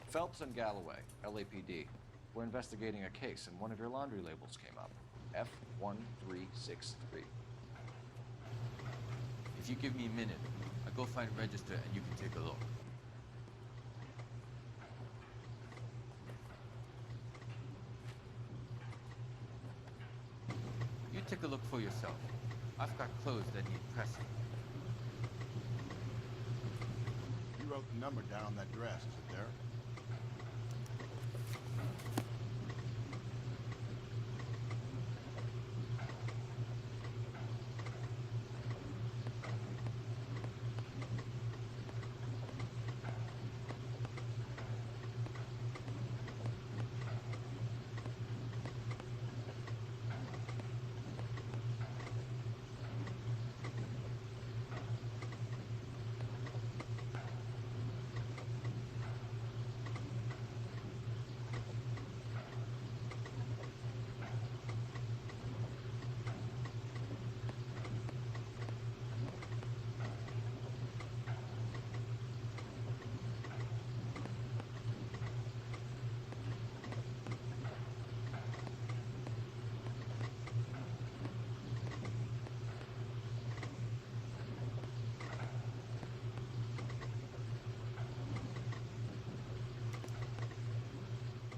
Phelps and Galloway, LAPD. We're investigating a case, and one of your laundry labels came up. F1363. If you give me a minute, I'll go find register and you can take a look. You take a look for yourself. I've got clothes that need pressing. You wrote the number down on that dress, is it there?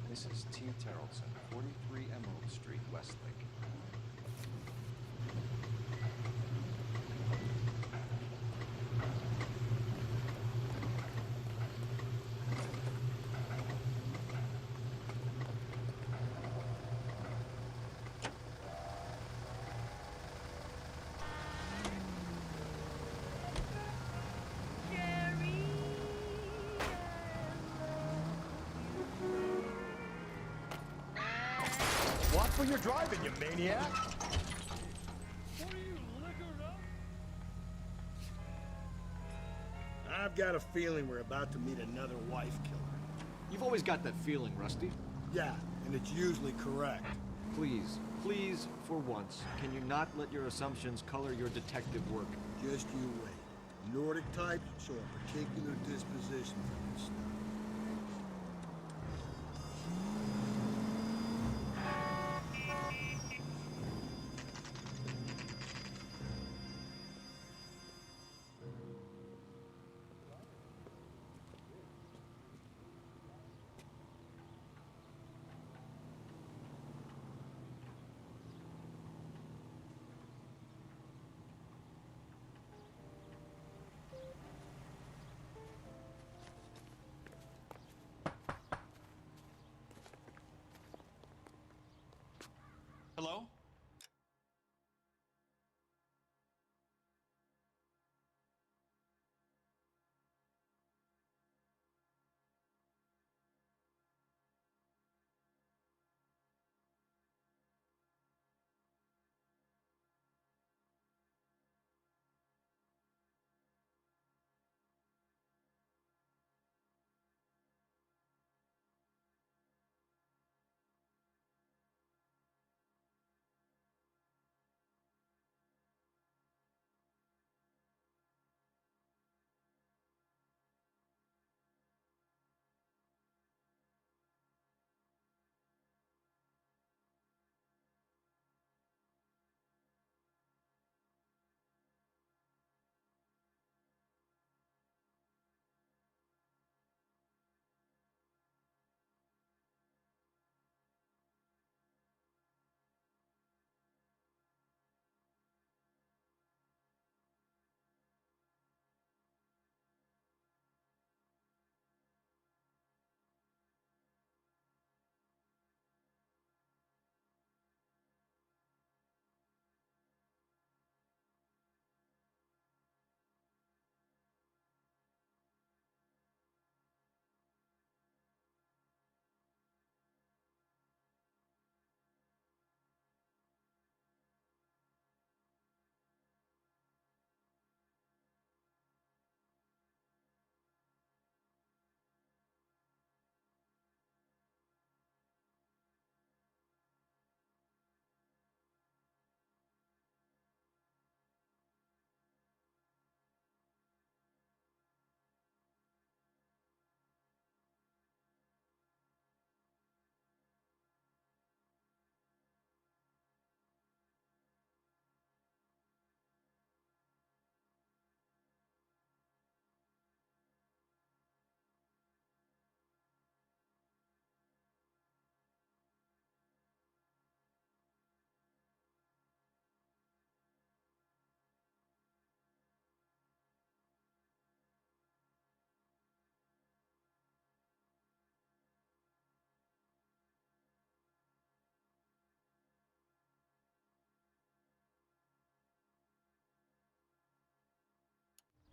This is T. Terrellson, 43 Emerald Street, Westlake. Watch where you're driving, you maniac! What are you, liquored up? I've got a feeling we're about to meet another wife killer. You've always got that feeling, Rusty. Yeah, and it's usually correct. Please, please, for once, can you not let your assumptions color your detective work? Just you wait. Nordic types show a particular disposition for this stuff.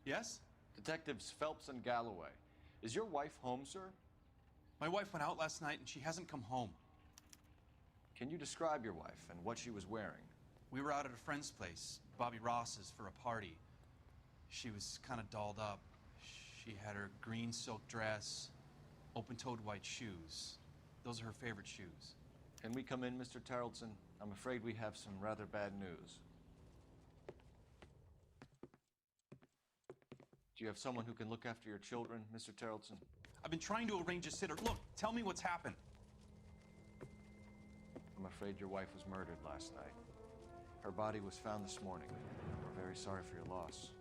Yes? Detectives Phelps and Galloway. Is your wife home, sir? My wife went out last night and she hasn't come home. Can you describe your wife and what she was wearing? We were out at a friend's place, Bobby Ross's, for a party. She was kind of dolled up. She had her green silk dress, open-toed white shoes. Those are her favorite shoes. Can we come in, Mr. Tarleton? I'm afraid we have some rather bad news. Do you have someone who can look after your children, Mr. Tarleton? I've been trying to arrange a sitter. Look, tell me what's happened. I'm afraid your wife was murdered last night. Her body was found this morning. We're very sorry for your loss.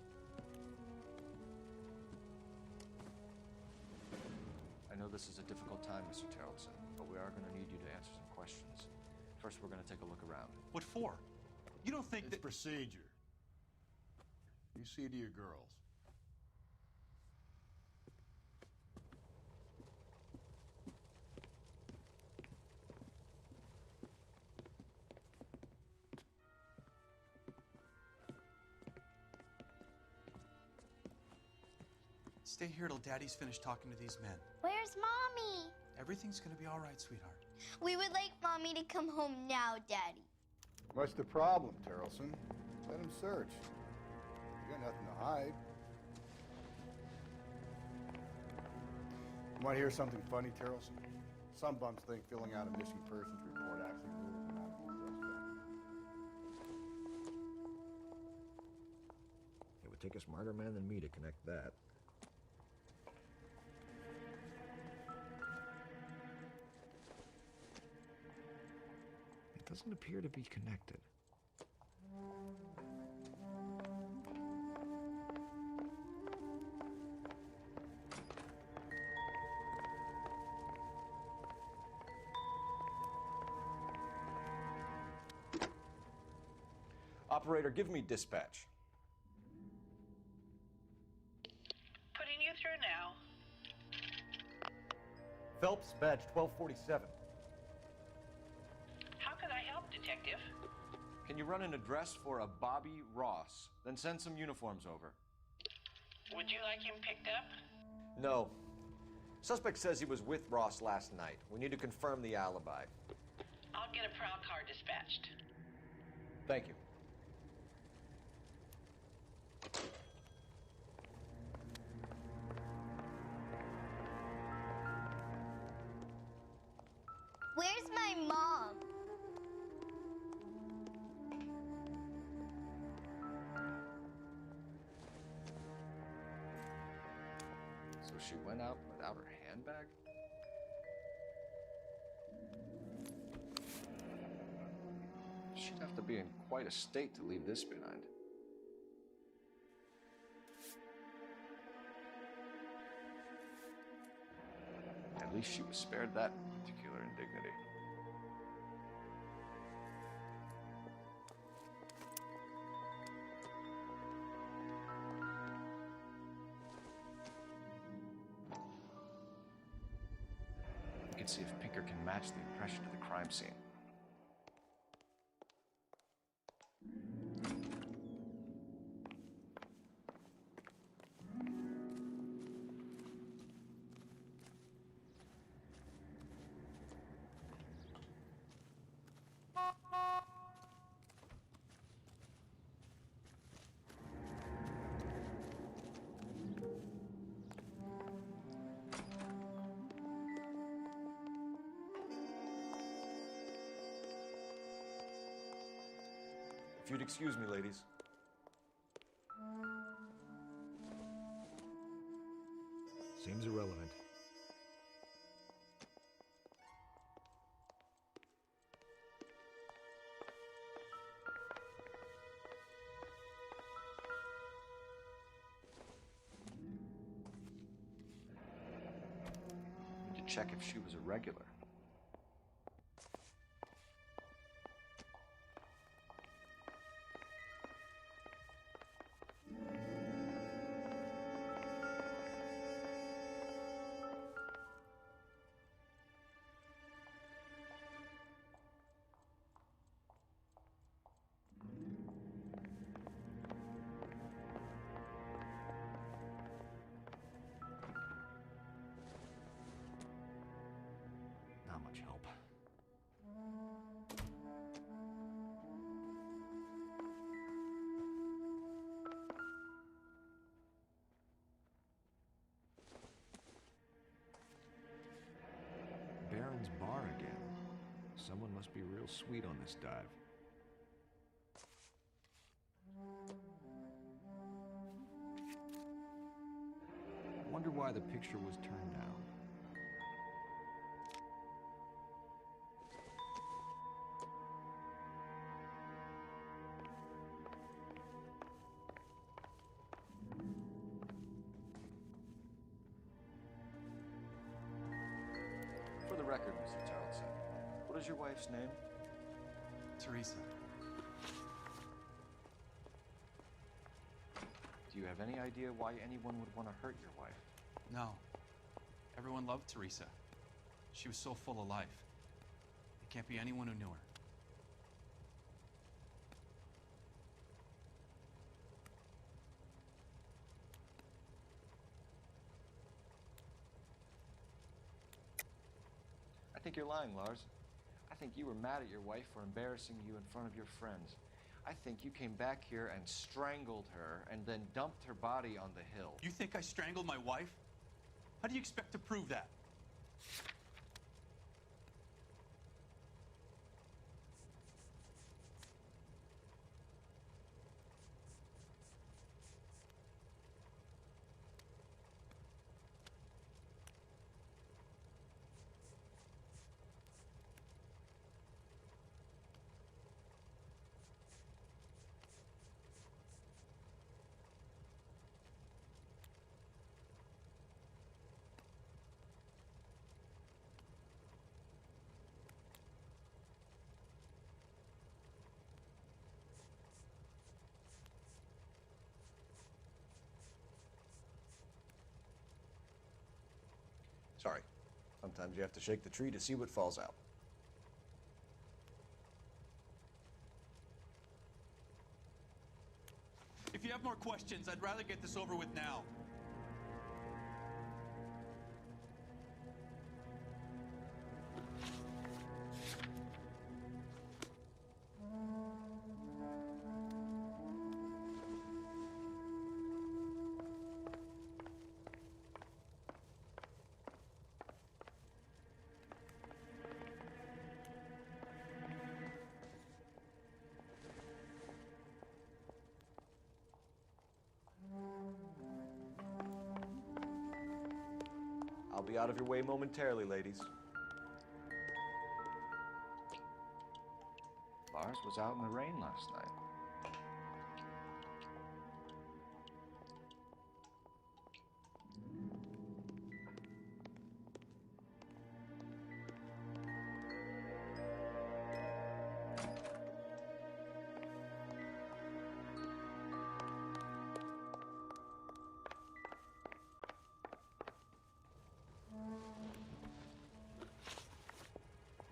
I know this is a difficult time, Mr. Tarleton, but we are going to need you to answer some questions. First, we're going to take a look around. What for? You don't think It's that... procedure. You see to your girls. Stay here till Daddy's finished talking to these men. Where's Mommy? Everything's gonna be all right, sweetheart. We would like Mommy to come home now, Daddy. What's the problem, Tarleton? Let him search. You got nothing to hide. You want to hear something funny, Tarleton? Some bums think filling out a missing persons report actually rules them out of being suspect. It would take a smarter man than me to connect that. It doesn't appear to be connected. Operator, give me dispatch. Putting you through now. Phelps, badge 1247. How can I help, Detective? Can you run an address for a Bobby Ross? Then send some uniforms over. Would you like him picked up? No. Suspect says he was with Ross last night. We need to confirm the alibi. I'll get a prowl car dispatched. Thank you. Where's my mom? So she went out without her handbag? She'd have to be in quite a state to leave this behind. At least she was spared that particular indignity. We can see if Pinker can match the impression of the crime scene. If you'd excuse me, ladies. Seems irrelevant. Need to check if she was a regular. must be real sweet on this dive. I wonder why the picture was turned down. For the record, Mr. Tarleton, what is your wife's name? Teresa. Do you have any idea why anyone would want to hurt your wife? No. Everyone loved Teresa. She was so full of life. It can't be anyone who knew her. I think you're lying, Lars. I think you were mad at your wife for embarrassing you in front of your friends. I think you came back here and strangled her and then dumped her body on the hill. You think I strangled my wife? How do you expect to prove that? Sorry. Sometimes you have to shake the tree to see what falls out. If you have more questions, I'd rather get this over with now. I'll be out of your way momentarily, ladies. Lars was out in the rain last night.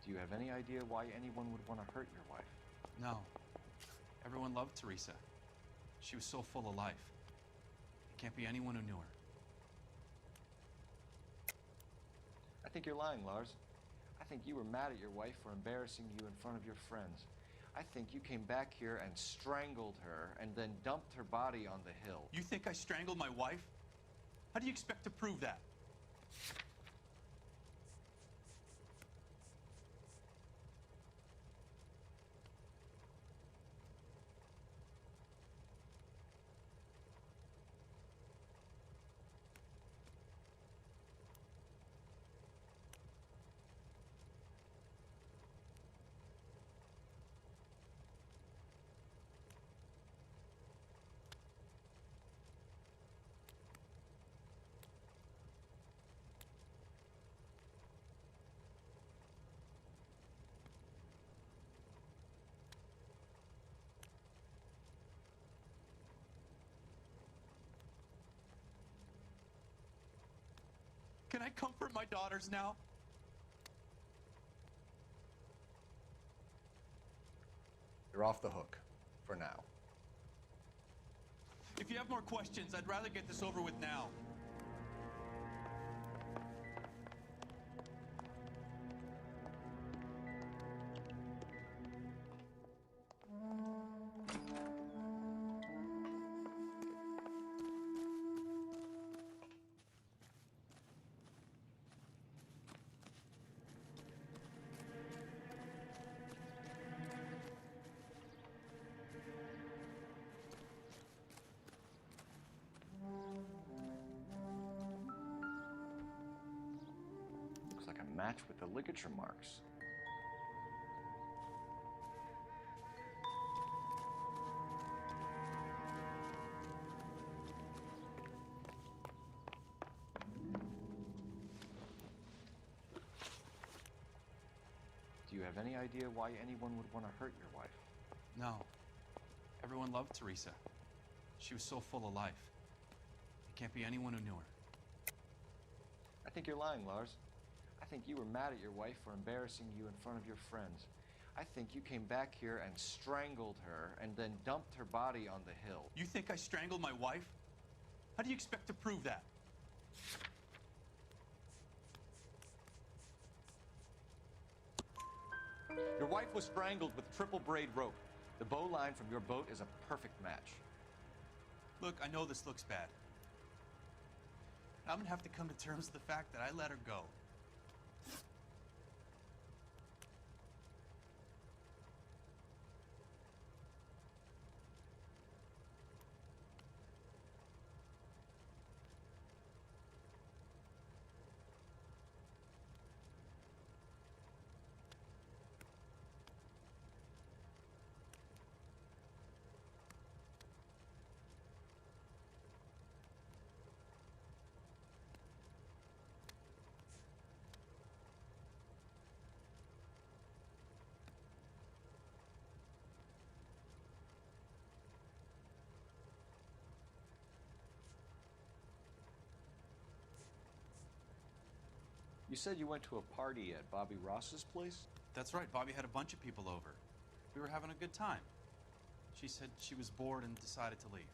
Do you have any idea why anyone would want to hurt your wife? No. Everyone loved Teresa. She was so full of life. It can't be anyone who knew her. I think you're lying, Lars. I think you were mad at your wife for embarrassing you in front of your friends. I think you came back here and strangled her and then dumped her body on the hill. You think I strangled my wife? How do you expect to prove that? Can I comfort my daughters now? You're off the hook. For now. If you have more questions, I'd rather get this over with now. a match with the ligature marks. Do you have any idea why anyone would want to hurt your wife? No. Everyone loved Teresa. She was so full of life. It can't be anyone who knew her. I think you're lying, Lars. I think you were mad at your wife for embarrassing you in front of your friends. I think you came back here and strangled her and then dumped her body on the hill. You think I strangled my wife? How do you expect to prove that? Your wife was strangled with triple braid rope. The bow line from your boat is a perfect match. Look, I know this looks bad. I'm gonna have to come to terms with the fact that I let her go. You said you went to a party at Bobby Ross's place? That's right, Bobby had a bunch of people over. We were having a good time. She said she was bored and decided to leave.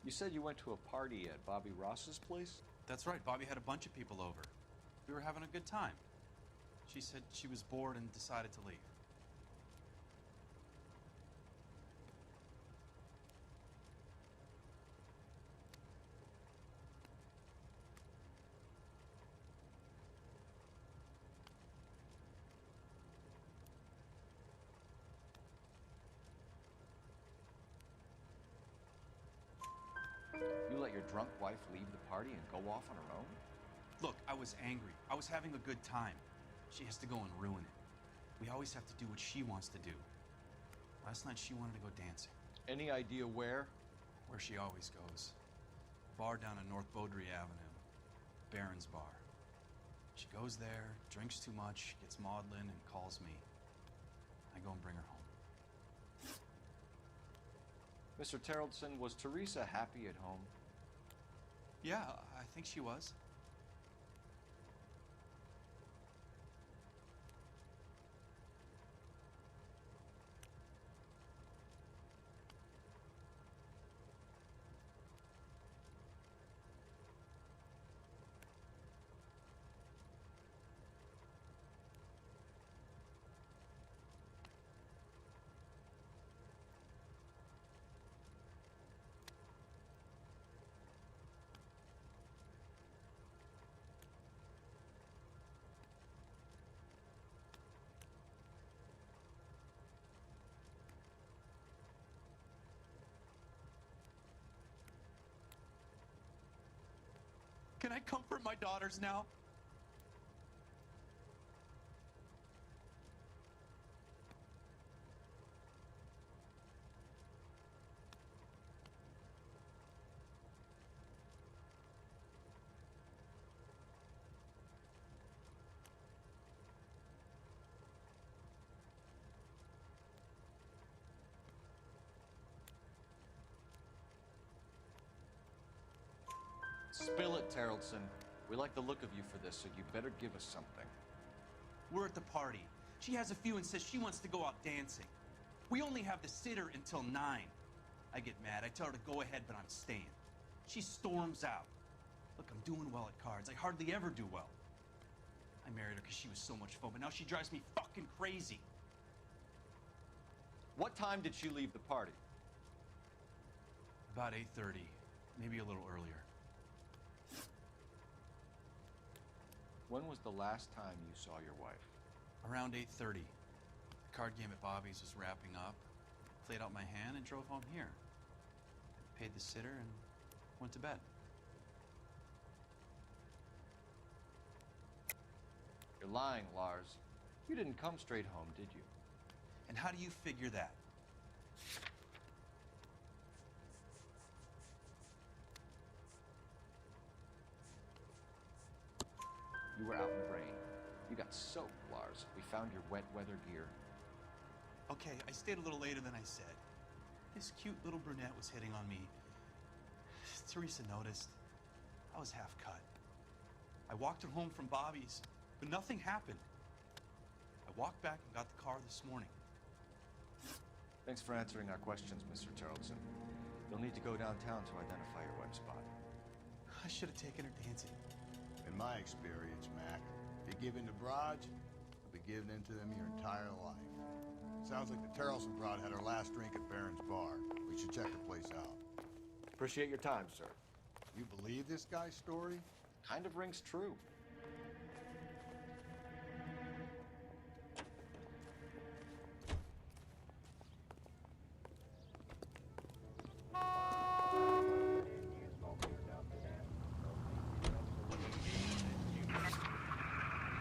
You said you went to a party at Bobby Ross's place? That's right, Bobby had a bunch of people over. We were having a good time. She said she was bored and decided to leave. You let your drunk wife leave the party and go off on her own? Look, I was angry. I was having a good time. She has to go and ruin it. We always have to do what she wants to do. Last night she wanted to go dancing. Any idea where? Where she always goes. Bar down on North Beaudry Avenue. Baron's Bar. She goes there, drinks too much, gets maudlin, and calls me. I go and bring her home. Mr. Terrellson, was Teresa happy at home? Yeah, I think she was. Can I comfort my daughters now? Spill it, Terrellson. We like the look of you for this, so you better give us something. We're at the party. She has a few and says she wants to go out dancing. We only have the sitter until 9. I get mad. I tell her to go ahead, but I'm staying. She storms out. Look, I'm doing well at cards. I hardly ever do well. I married her because she was so much fun, but now she drives me fucking crazy. What time did she leave the party? About 8:30, maybe a little earlier. When was the last time you saw your wife? Around 8:30. The card game at Bobby's was wrapping up. Played out my hand and drove home here. Paid the sitter and went to bed. You're lying, Lars. You didn't come straight home, did you? And how do you figure that? You were out in the rain. You got soaked, Lars. We found your wet weather gear. Okay, I stayed a little later than I said. This cute little brunette was hitting on me. Teresa noticed. I was half cut. I walked her home from Bobby's, but nothing happened. I walked back and got the car this morning. Thanks for answering our questions, Mr. Charlton. You'll need to go downtown to identify your wife's body. I should have taken her dancing. In my experience, Mac, if you give in to broads, you'll be giving in to them your entire life. Sounds like the Terrelson broad had her last drink at Barron's bar. We should check the place out. Appreciate your time, sir. You believe this guy's story? Kind of rings true.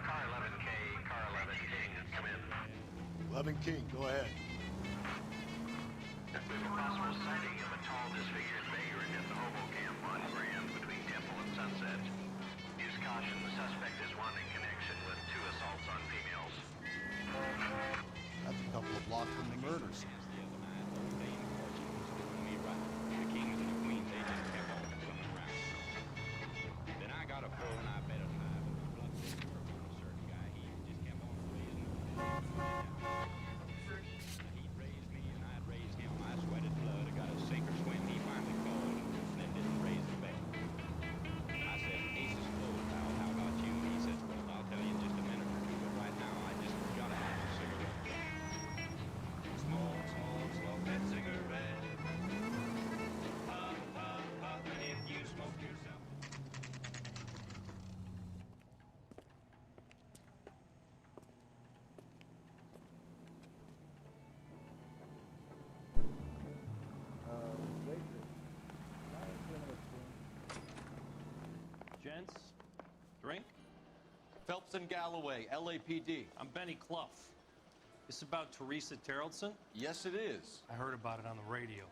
Car 11K, car 11 King, come in. 11 King, go ahead. We have a possible sighting of a tall, disfigured vagrant at the hobo camp on Grand between Temple and Sunset. Use caution, the suspect is one in connection with 2 assaults on females. That's a couple of blocks from the murders. Then I got a pull and I bet a five and my blood pressure from a certain guy. He just kept on raising. He'd raised me and I'd raised him. I sweated blood. I got a sink or swim. He finally called and then didn't raise the bet. I said, ace is closed, pal. How about you? He says, well, I'll tell you in just a minute or two, but right now I just gotta have a cigarette. Smoke, smoke, smoke that cigarette. Puff, puff, puff, and if you smoke yourself. Gents, drink? Phelps and Galloway, LAPD. I'm Benny Clough. This about Teresa Terrelson? Yes, it is. I heard about it on the radio.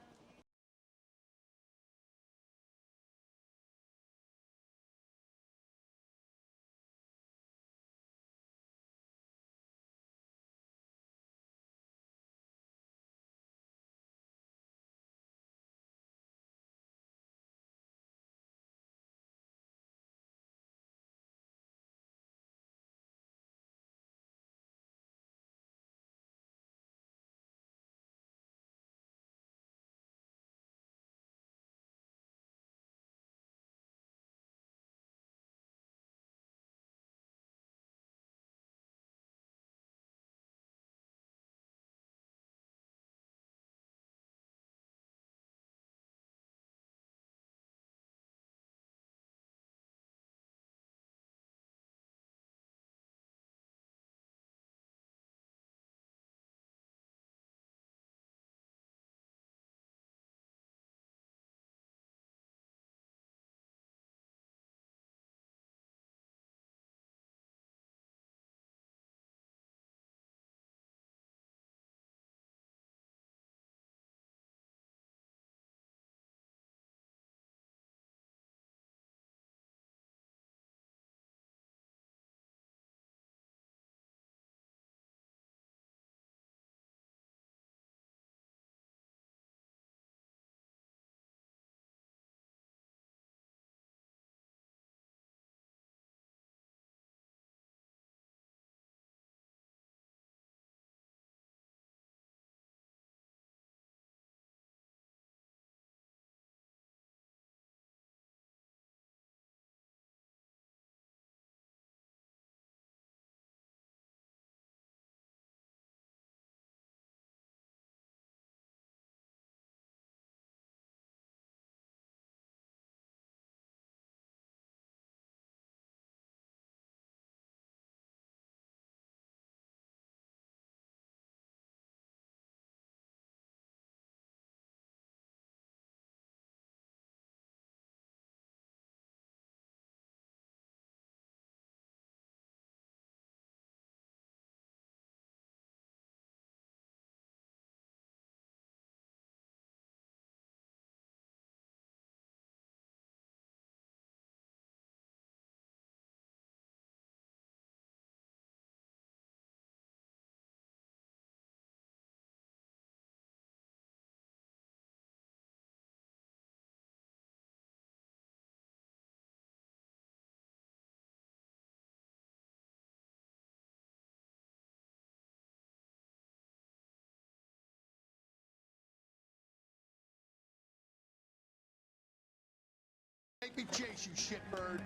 make me chase you, shitbird.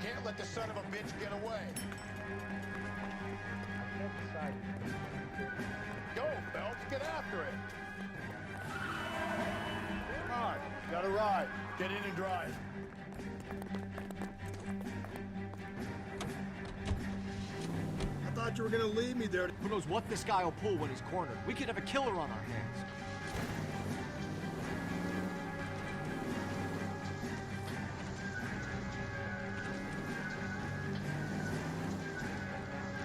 Can't let the son of a bitch get away. I can't decide. Go, Phelps, get after it. Come on, got a ride. Get in and drive. I thought you were gonna leave me there. Who knows what this guy will pull when he's cornered? We could have a killer on our hands.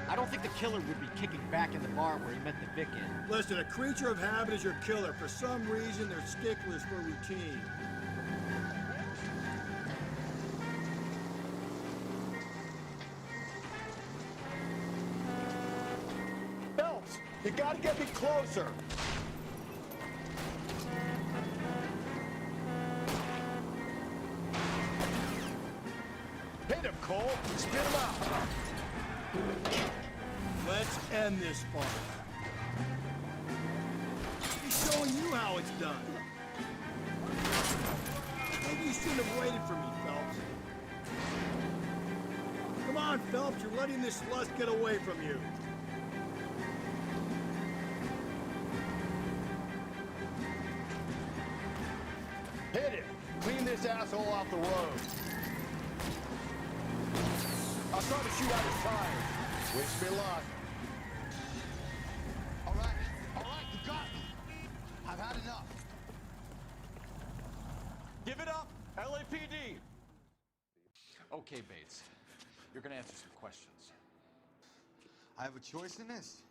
I don't think the killer would be kicking back in the bar where he met the Vic in. Listen, a creature of habit is your killer. For some reason, they're sticklers for routine. Phelps, you gotta get me closer. Hit him, Cole. Spit him out. Let's end this fight. He's showing you how it's done. Maybe you shouldn't have waited for me, Phelps. Come on, Phelps, you're letting this lust get away from you. Hit him. Clean this asshole off the road. I'll try to shoot out his tires. Wish me luck. All right, you got me. I've had enough. Give it up, LAPD. Okay, Bates. You're gonna answer some questions. I have a choice in this.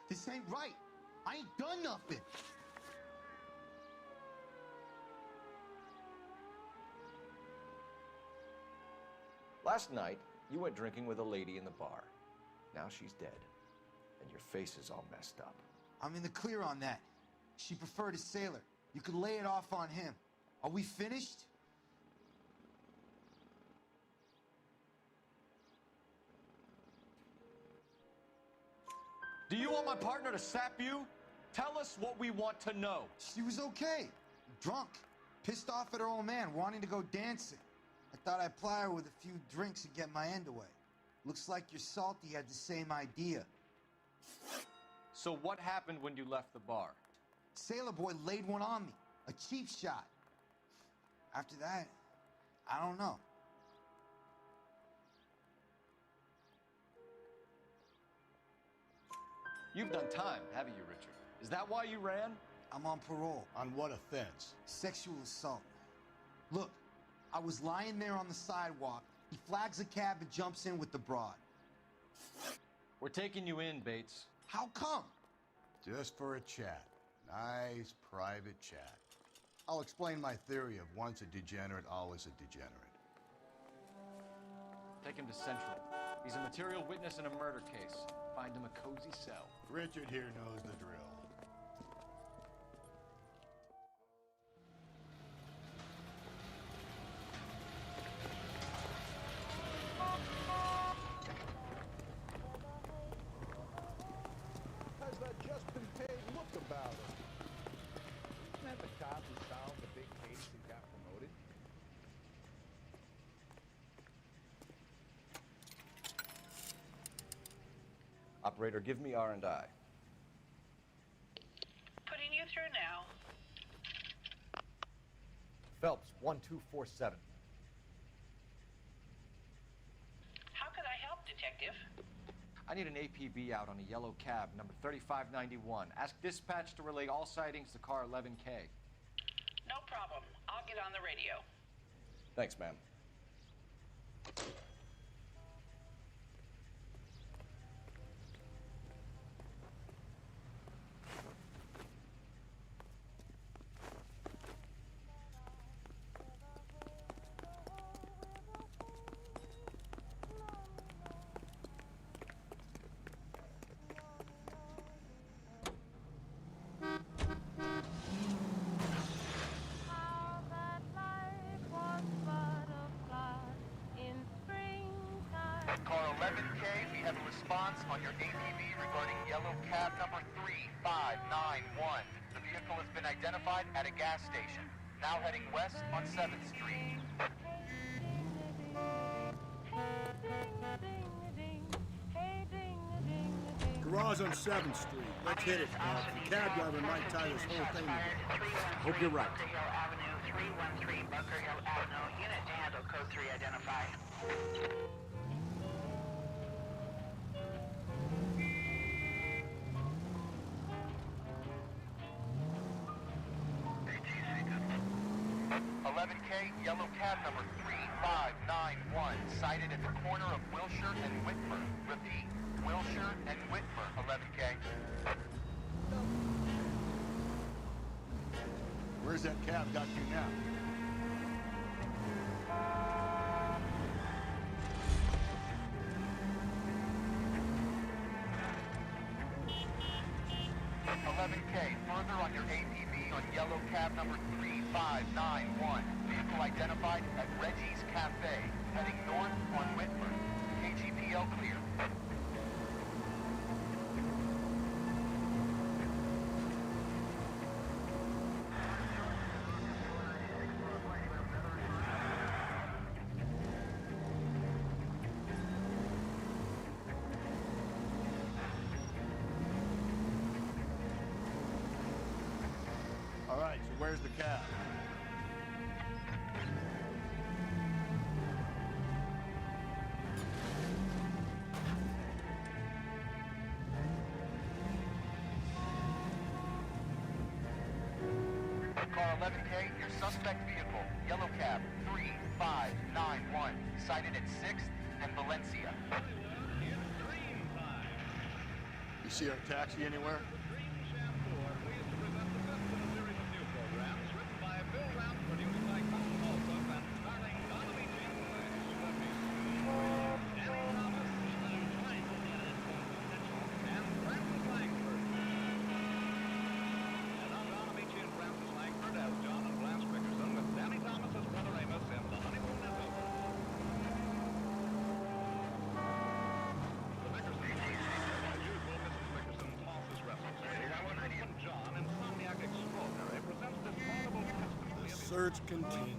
This ain't right. I ain't done nothing. Last night, you went drinking with a lady in the bar. Now she's dead, and your face is all messed up. I'm in the clear on that. She preferred a sailor. You could lay it off on him. Are we finished? Do you want my partner to sap you? Tell us what we want to know. She was okay. Drunk. Pissed off at her old man, wanting to go dancing. I thought I'd ply her with a few drinks and get my end away. Looks like your Salty had the same idea. So what happened when you left the bar? Sailor Boy laid one on me. A cheap shot. After that, I don't know. You've done time, haven't you, Richard? Is that why you ran? I'm on parole. On what offense? Sexual assault. Look, I was lying there on the sidewalk. He flags a cab and jumps in with the broad. We're taking you in, Bates. How come? Just for a chat. Nice private chat. I'll explain my theory of once a degenerate, always a degenerate. Take him to Central. He's a material witness in a murder case. Find him a cozy cell. Richard here knows the drill. How's that just been paid look about it? Isn't that the cop who solved the big case and got promoted? Operator, give me R&I. Putting you through now. Phelps, 1247. How could I help, Detective? I need an APB out on a yellow cab, number 3591. Ask dispatch to relay all sightings to car 11K. No problem. I'll get on the radio. Thanks, ma'am. 11K, we have a response on your APB regarding yellow cab number 3591. The vehicle has been identified at a gas station. Now heading west on 7th Street. Garage on 7th Street. Let's hit it, Bob. The cab driver might tie this whole thing together. I hope you're right. Bunker Hill Avenue, 313 Bunker Hill Avenue. Unit to handle code 3 identified. Yellow cab number 3591, sighted at the corner of Wilshire and Whitmer. Repeat, Wilshire and Whitmer, 11K. Where's that cab got you now? Further on your APB on yellow cab number 3591. Vehicle identified at Reggie's Cafe, heading north on Whitmer. KGPL clear. All right, so where's the cab? Car 11K, your suspect vehicle, yellow cab 3591, sighted at 6th and Valencia. You see our taxi anywhere? Search continues.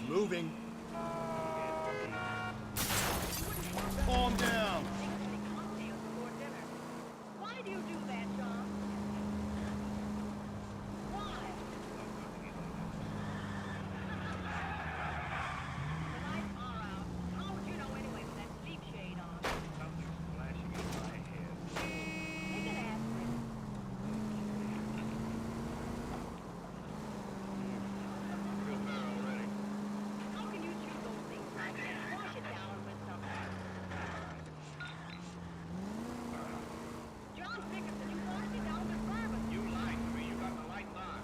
Moving. Calm down. Why do you do that, John? Why? The lights are out. How would you know anyway with that sleep shade on? Something's flashing in my head. Take an aspirin. Feel better already. How can you chew those things like that? Wash it down with something. John Dickinson, you washed it down with bourbon. You lied to me. You got the lights on.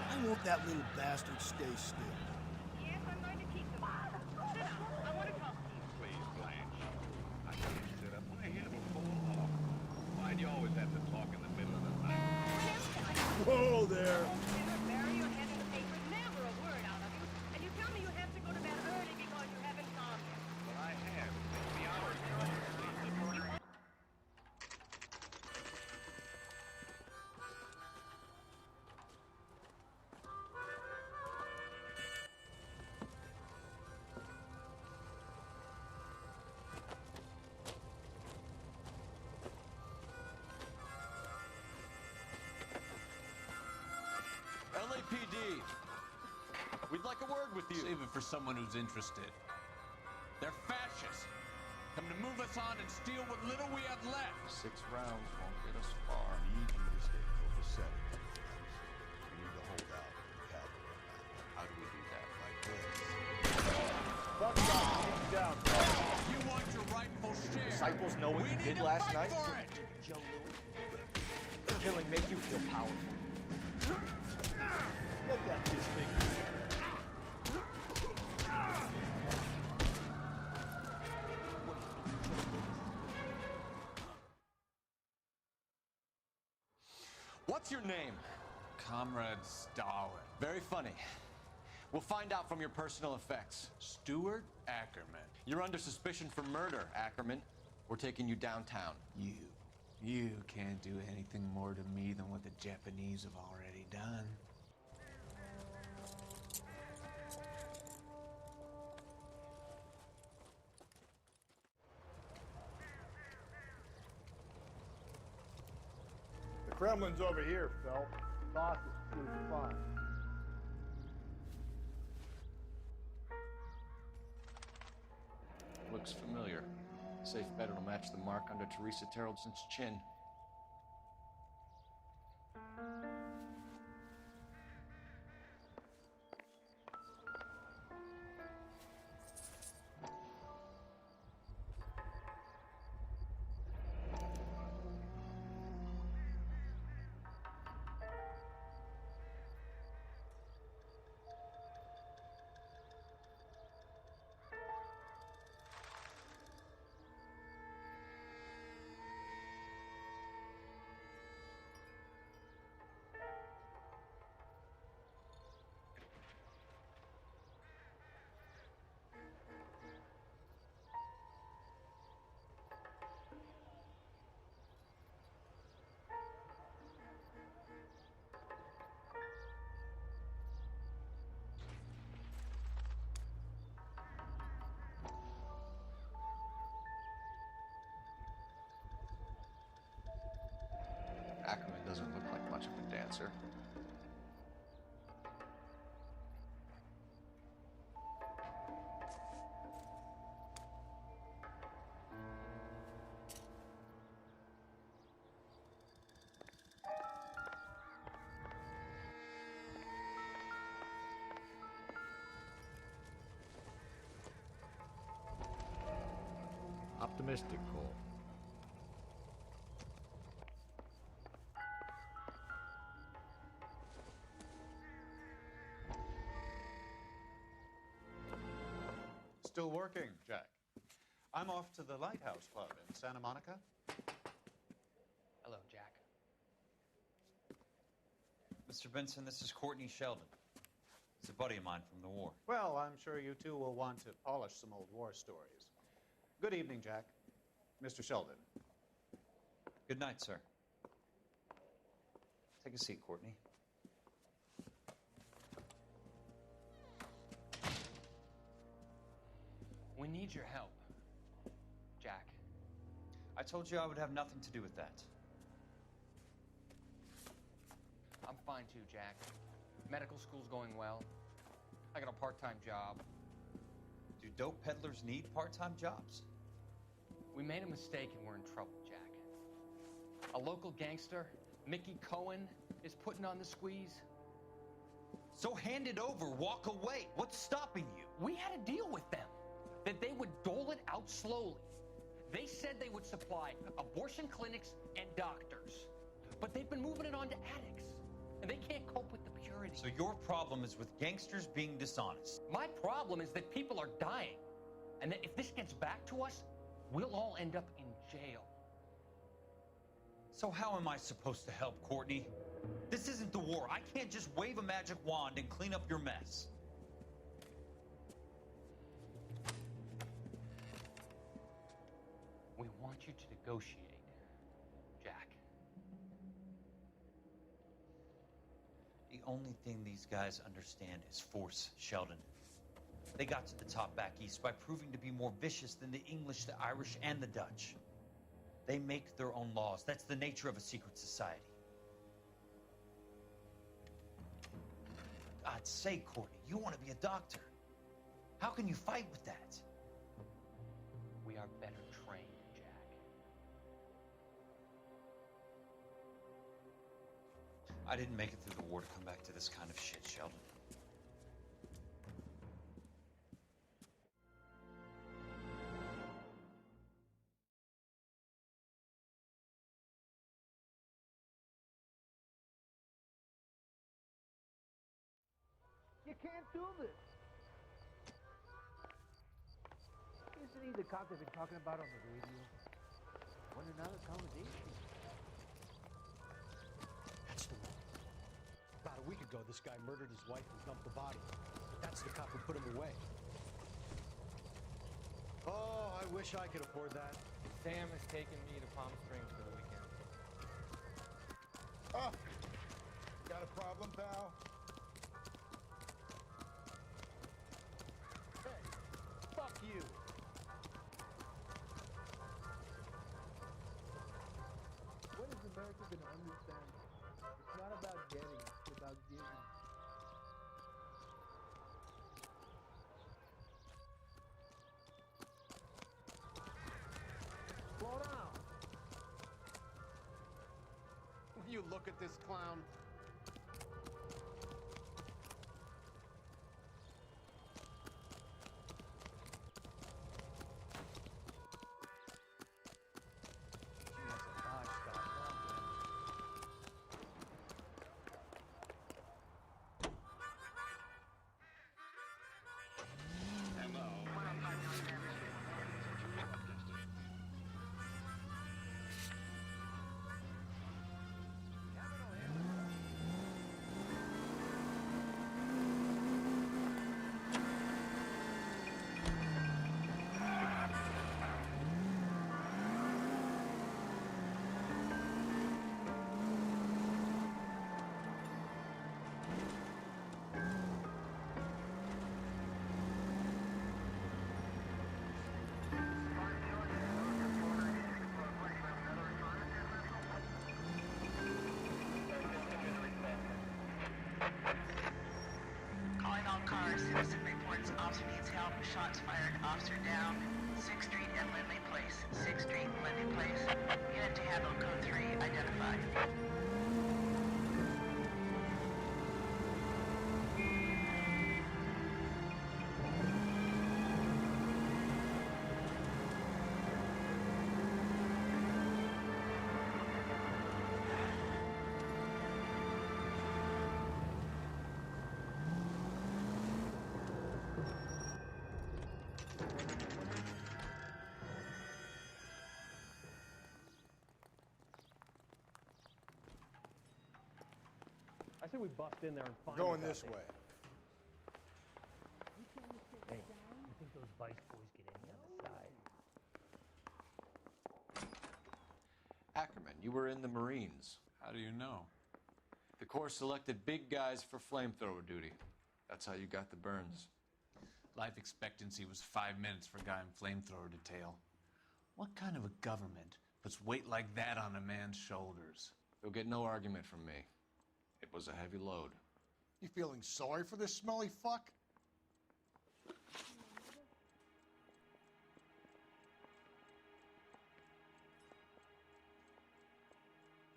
I want that little bastard stay still. Yes, I'm going to keep them. Sit down. I want to talk to you. Please, Blanche. I can't sit up. My head will fall off. Why do you always have to talk in the middle of the night? Whoa there. Bury your head in the papers, never a word out of you. And you tell me you have to go to bed early because you haven't gone yet. Well, I have. The hour's gone. LAPD. We'd like a word with you. Save it for someone who's interested. They're fascists. Come to move us on and steal what little we have left. 6 rounds won't get us far. I need you to stay copacetic. We need to hold out and the cavalry back. How do we do that? Like this. disciples know what We you need did to last fight night? for it. Joe Louis. Killing make you feel powerful. Look at this thing. What's your name? Comrade Stalin. Very funny. We'll find out from your personal effects. Stuart Ackerman. You're under suspicion for murder, Ackerman. We're taking you downtown. You can't do anything more to me than what the Japanese have already done. The Kremlin's over here, Phelps. Toss is true fun. Looks familiar. Safe bet it'll match the mark under Teresa Terrelson's chin. Ackerman doesn't look like much of a dancer. Optimistic, Cole. Still working, Jack. I'm off to the Lighthouse Club in Santa Monica. Hello, Jack. Mr. Benson, this is Courtney Sheldon. He's a buddy of mine from the war. Well, I'm sure you two will want to polish some old war stories. Good evening, Jack. Mr. Sheldon. Good night, sir. Take a seat, Courtney. We need your help, Jack. I told you I would have nothing to do with that. I'm fine too, Jack. Medical school's going well. I got a part-time job. Do dope peddlers need part-time jobs? We made a mistake and we're in trouble, Jack. A local gangster, Mickey Cohen, is putting on the squeeze. So hand it over, walk away. What's stopping you? We had a deal with them that they would dole it out slowly. They said they would supply abortion clinics and doctors, but they've been moving it on to addicts, and they can't cope with the purity. So your problem is with gangsters being dishonest. My problem is that people are dying, and that if this gets back to us, we'll all end up in jail. So how am I supposed to help, Courtney? This isn't the war. I can't just wave a magic wand and clean up your mess. We want you to negotiate, Jack. The only thing these guys understand is force, Sheldon. They got to the top back east by proving to be more vicious than the English, the Irish, and the Dutch. They make their own laws. That's the nature of a secret society. For God's sake, Courtney, you want to be a doctor. How can you fight with that? We are better trained, Jack. I didn't make it through the war to come back to this kind of shit, Sheldon. do this? Isn't he the cop they've been talking about on the radio? Want another accommodation? That's the one. About a week ago, this guy murdered his wife and dumped the body. That's the cop who put him away. Oh, I wish I could afford that. Sam has taken me to Palm Springs for the weekend. Oh, got a problem, pal? Hey, fuck you. When is America gonna understand? It's not about getting, it's about giving. Slow down. Will you look at this clown? Calling all cars. Citizen reports officer needs help. Shots fired. Officer down. 6th Street and Lindley Place. 6th Street, Lindley Place. Unit to handle code 3 identified. I say we bust in there and find Going the this guy. way. Hey, you think those Vice boys get any on the side? Ackerman, you were in the Marines. How do you know? The Corps selected big guys for flamethrower duty. That's how you got the burns. Life expectancy was 5 minutes for a guy in flamethrower detail. What kind of a government puts weight like that on a man's shoulders? You'll get no argument from me. It was a heavy load. You feeling sorry for this smelly fuck?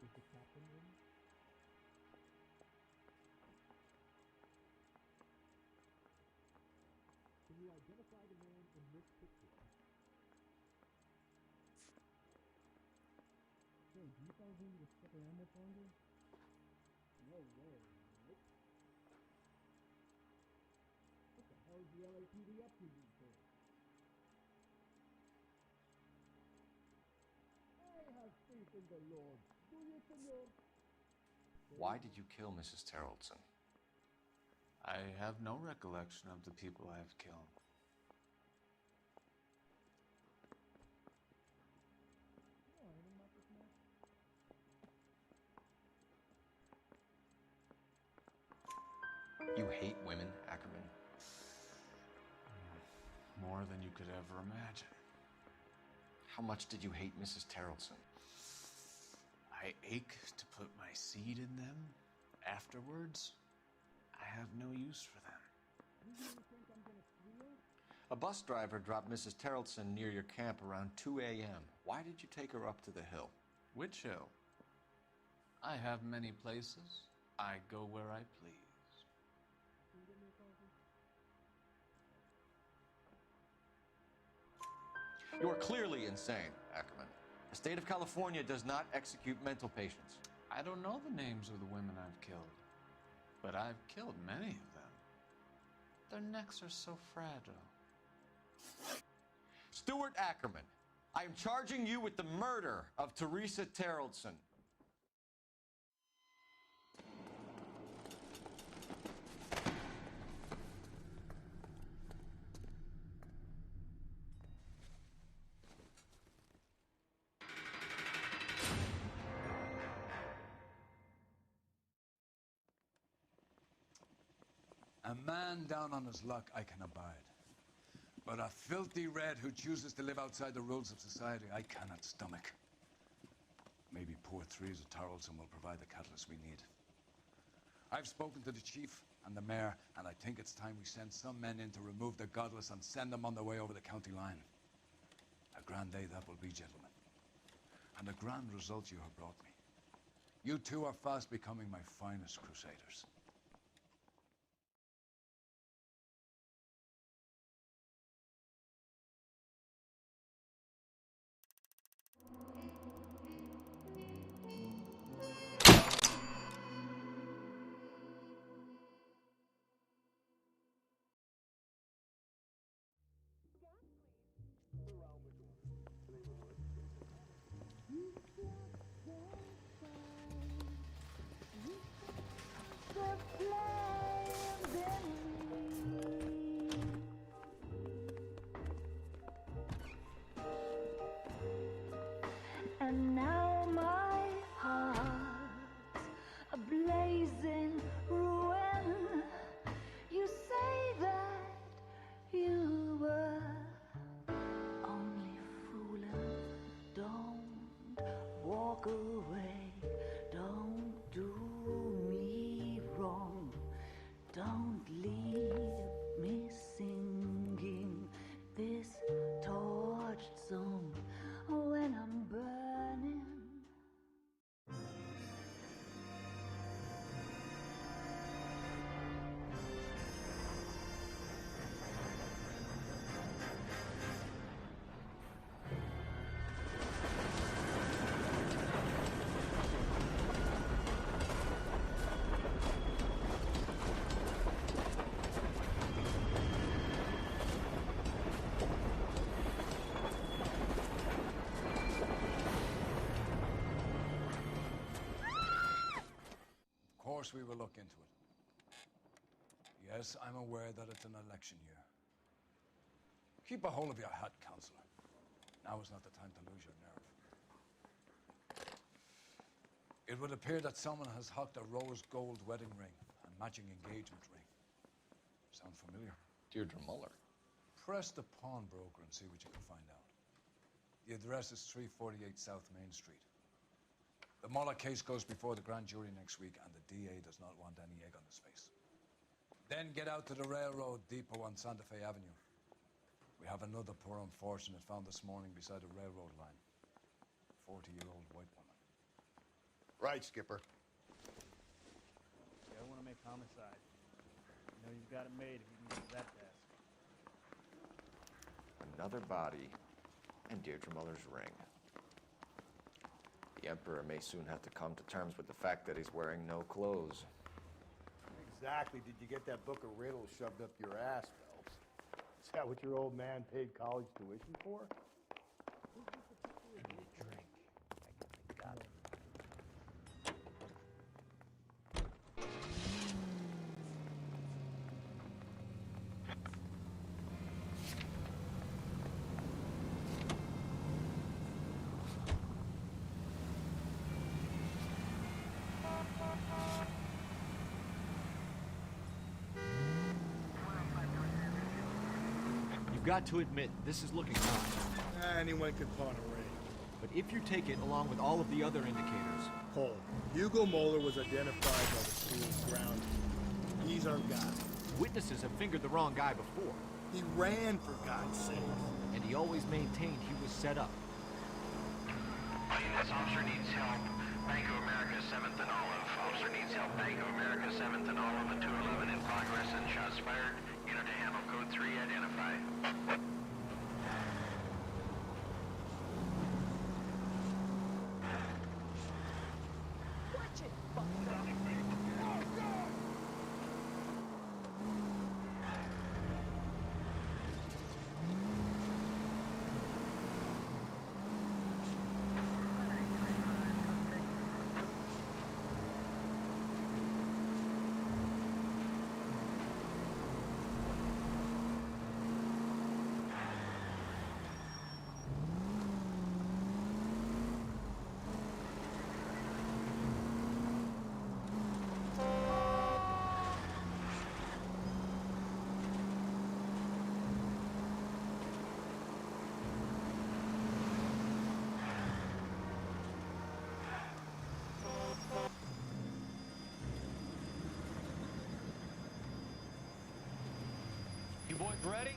Is the captain in? Can you identify the man in this picture? Hey, do you follow him to stick around much longer? No way. Nope. What the hell is the LAPD up to these days? I have faith in the Lord. Do you, senor? Why did you kill Mrs. Terrelson? I have no recollection of the people I have killed. You know anything about this man? You hate women, Ackerman? More than you could ever imagine. How much did you hate Mrs. Terrelson? I ache to put my seed in them. Afterwards, I have no use for them. You really think I'm gonna squeal? A bus driver dropped Mrs. Terrelson near your camp around 2 a.m. Why did you take her up to the hill? Which hill? I have many places. I go where I please. Can you get me a coffee? You are clearly insane, Ackerman. The state of California does not execute mental patients. I don't know the names of the women I've killed, but I've killed many of them. Their necks are so fragile. Stuart Ackerman, I am charging you with the murder of Teresa Terrellson. A man down on his luck I can abide. But a filthy red who chooses to live outside the rules of society I cannot stomach. Maybe poor Teresa Tarleton will provide the catalyst we need. I've spoken to the chief and the mayor, and I think it's time we send some men in to remove the godless and send them on their way over the county line. A grand day that will be, gentlemen. And a grand result you have brought me. You two are fast becoming my finest crusaders. And now my heart's a blazing ruin. You say that you were only fooling. Don't walk away. Don't do me wrong. Don't leave me singing this torched song when I'm burning. Of course we will look into it. Yes, I'm aware that it's an election year. Keep a hold of your hat, Counselor. Now is not the time to lose your nerve. It would appear that someone has hocked a rose gold wedding ring and matching engagement ring. Sound familiar? Deirdre Muller. Press the pawnbroker and see what you can find out. The address is 348 South Main Street. The Muller case goes before the grand jury next week, and the DA does not want any egg on his face. Then get out to the railroad depot on Santa Fe Avenue. We have another poor unfortunate found this morning beside a railroad line. 40-year-old white woman. Right, Skipper. You don't want to make homicide. You know you've got it made if you can get to that task. Another body, and Deirdre Muller's ring. The Emperor may soon have to come to terms with the fact that he's wearing no clothes. Exactly. Did you get that book of riddles shoved up your ass, Phelps? Is that what your old man paid college tuition for? I need a drink. I got it. You've got to admit, this is looking odd. Anyone could pawn a ring. But if you take it along with all of the other indicators... Hold. Hugo Moeller was identified by the school's ground. He's our guy. Witnesses have fingered the wrong guy before. He ran, for God's sake. And he always maintained he was set up. Units, officer needs help. Bank of America, 7th and Olive. Officer needs help. Bank of America, 7th and Olive. A 211 in progress and shots fired. Unit to handle code 3 identified. Watch it, fuck. boys ready?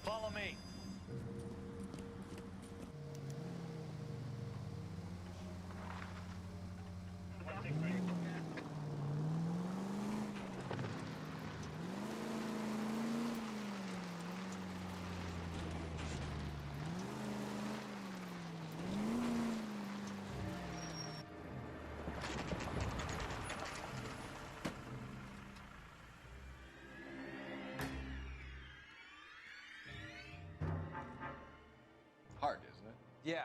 Follow me. Hard, isn't it? Yeah.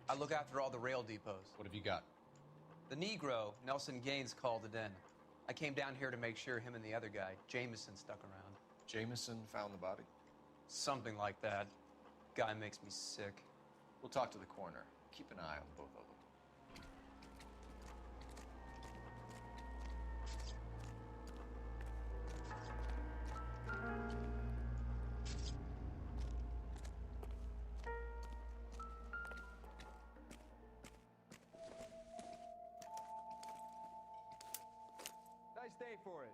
I look after all the rail depots. What have you got? The Negro, Nelson Gaines, called it in. I came down here to make sure him and the other guy, Jameson, stuck around. Jameson found the body? Something like that. Guy makes me sick. We'll talk to the coroner. Keep an eye on both of them. Nice day for it.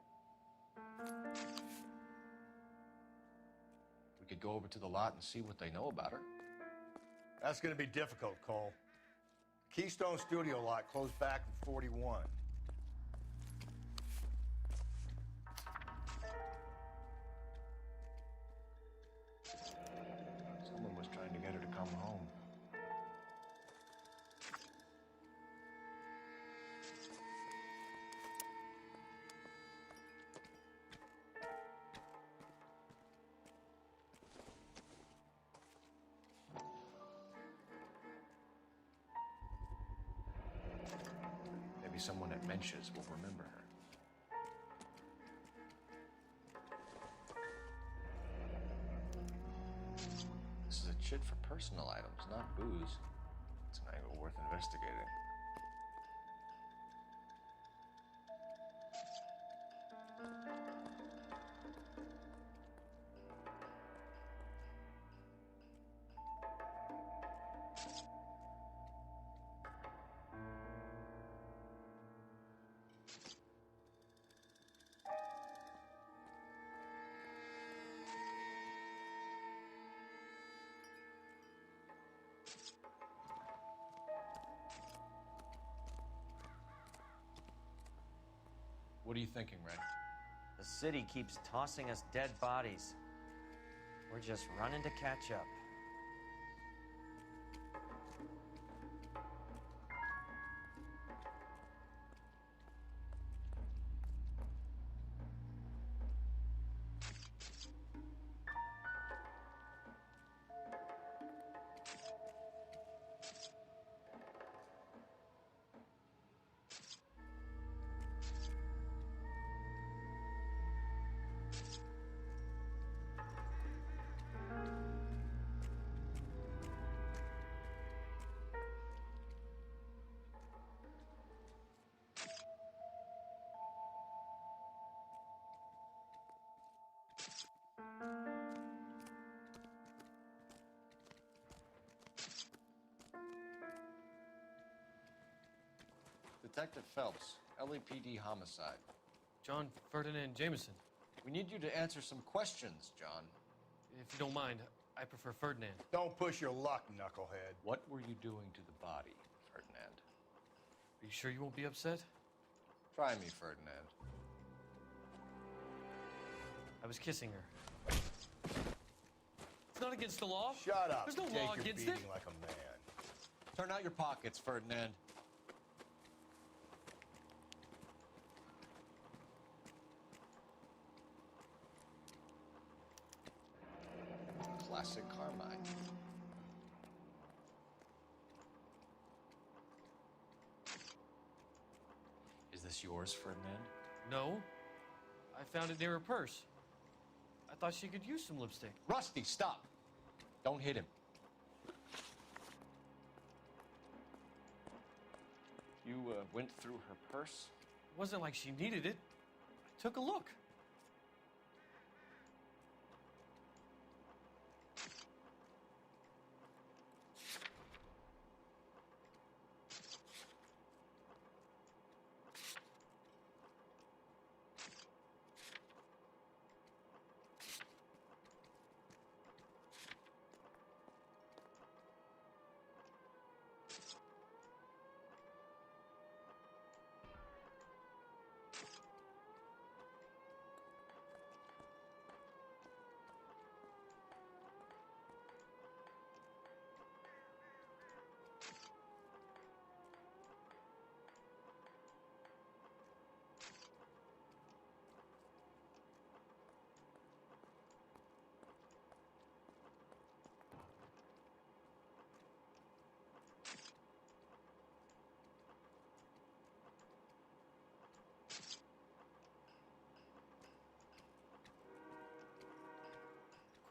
We could go over to the lot and see what they know about her. That's going to be difficult, Cole. Keystone Studio lot closed back in 41. Someone was trying to get her to come home. Maybe someone at Mensch's will remember her. This is a chit for personal items, not booze. It's an angle worth investigating. What are you thinking, Ray? The city keeps tossing us dead bodies. We're just running to catch up. Detective Phelps, LAPD homicide. John Ferdinand Jameson. We need you to answer some questions, John. If you don't mind, I prefer Ferdinand. Don't push your luck, knucklehead. What were you doing to the body, Ferdinand? Are you sure you won't be upset? Try me, Ferdinand. I was kissing her. It's not against the law. Shut up. There's no Take law your against beating it. like a man. Turn out your pockets, Ferdinand. Classic Carmine. Is this yours, Ferdinand? No. I found it near her purse. I thought she could use some lipstick. Rusty, stop. Don't hit him. You went through her purse? It wasn't like she needed it. I took a look.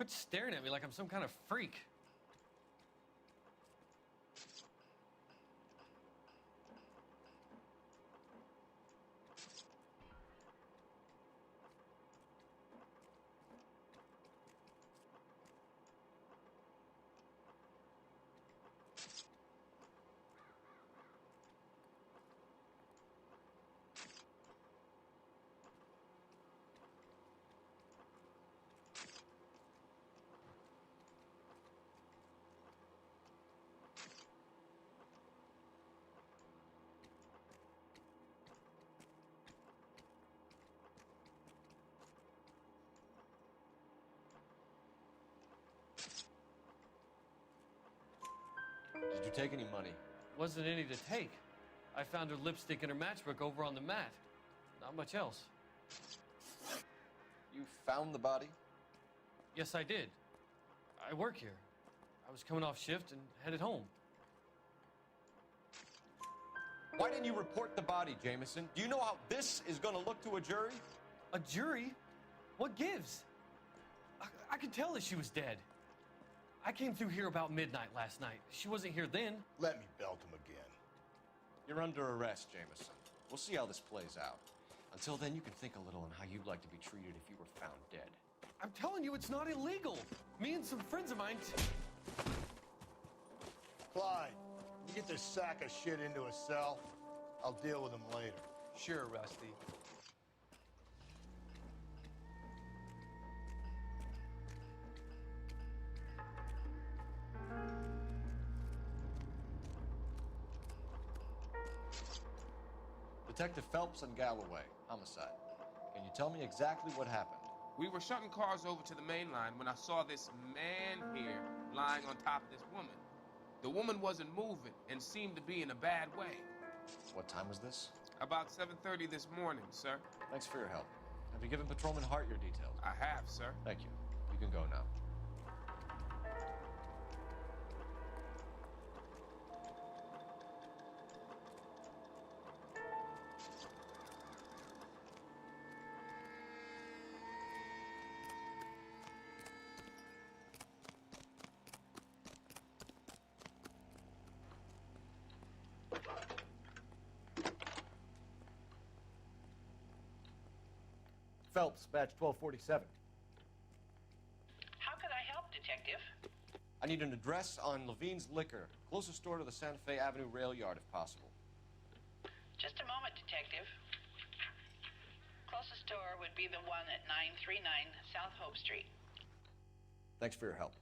Quit staring at me like I'm some kind of freak. Did you take any money? Wasn't any to take. I found her lipstick and her matchbook over on the mat. Not much else. You found the body? Yes, I did. I work here. I was coming off shift and headed home. Why didn't you report the body, Jameson? Do you know how this is going to look to a jury? A jury? What gives? I could tell that she was dead. I came through here about midnight last night. She wasn't here then. Let me belt him again. You're under arrest, Jameson. We'll see how this plays out. Until then, you can think a little on how you'd like to be treated if you were found dead. I'm telling you, it's not illegal. Me and some friends of mine... Clyde, you get this sack of shit into a cell. I'll deal with him later. Sure, Rusty. Detective Phelps and Galloway, homicide. Can you tell me exactly what happened? We were shutting cars over to the main line when I saw this man here lying on top of this woman. The woman wasn't moving and seemed to be in a bad way. What time was this? About 7:30 this morning, sir. Thanks for your help. Have you given Patrolman Hart your details? I have, sir. Thank you. You can go now. Phelps, badge 1247. How could I help, Detective? I need an address on Levine's Liquor, closest store to the Santa Fe Avenue rail yard, if possible. Just a moment, Detective. Closest store would be the one at 939 South Hope Street. Thanks for your help.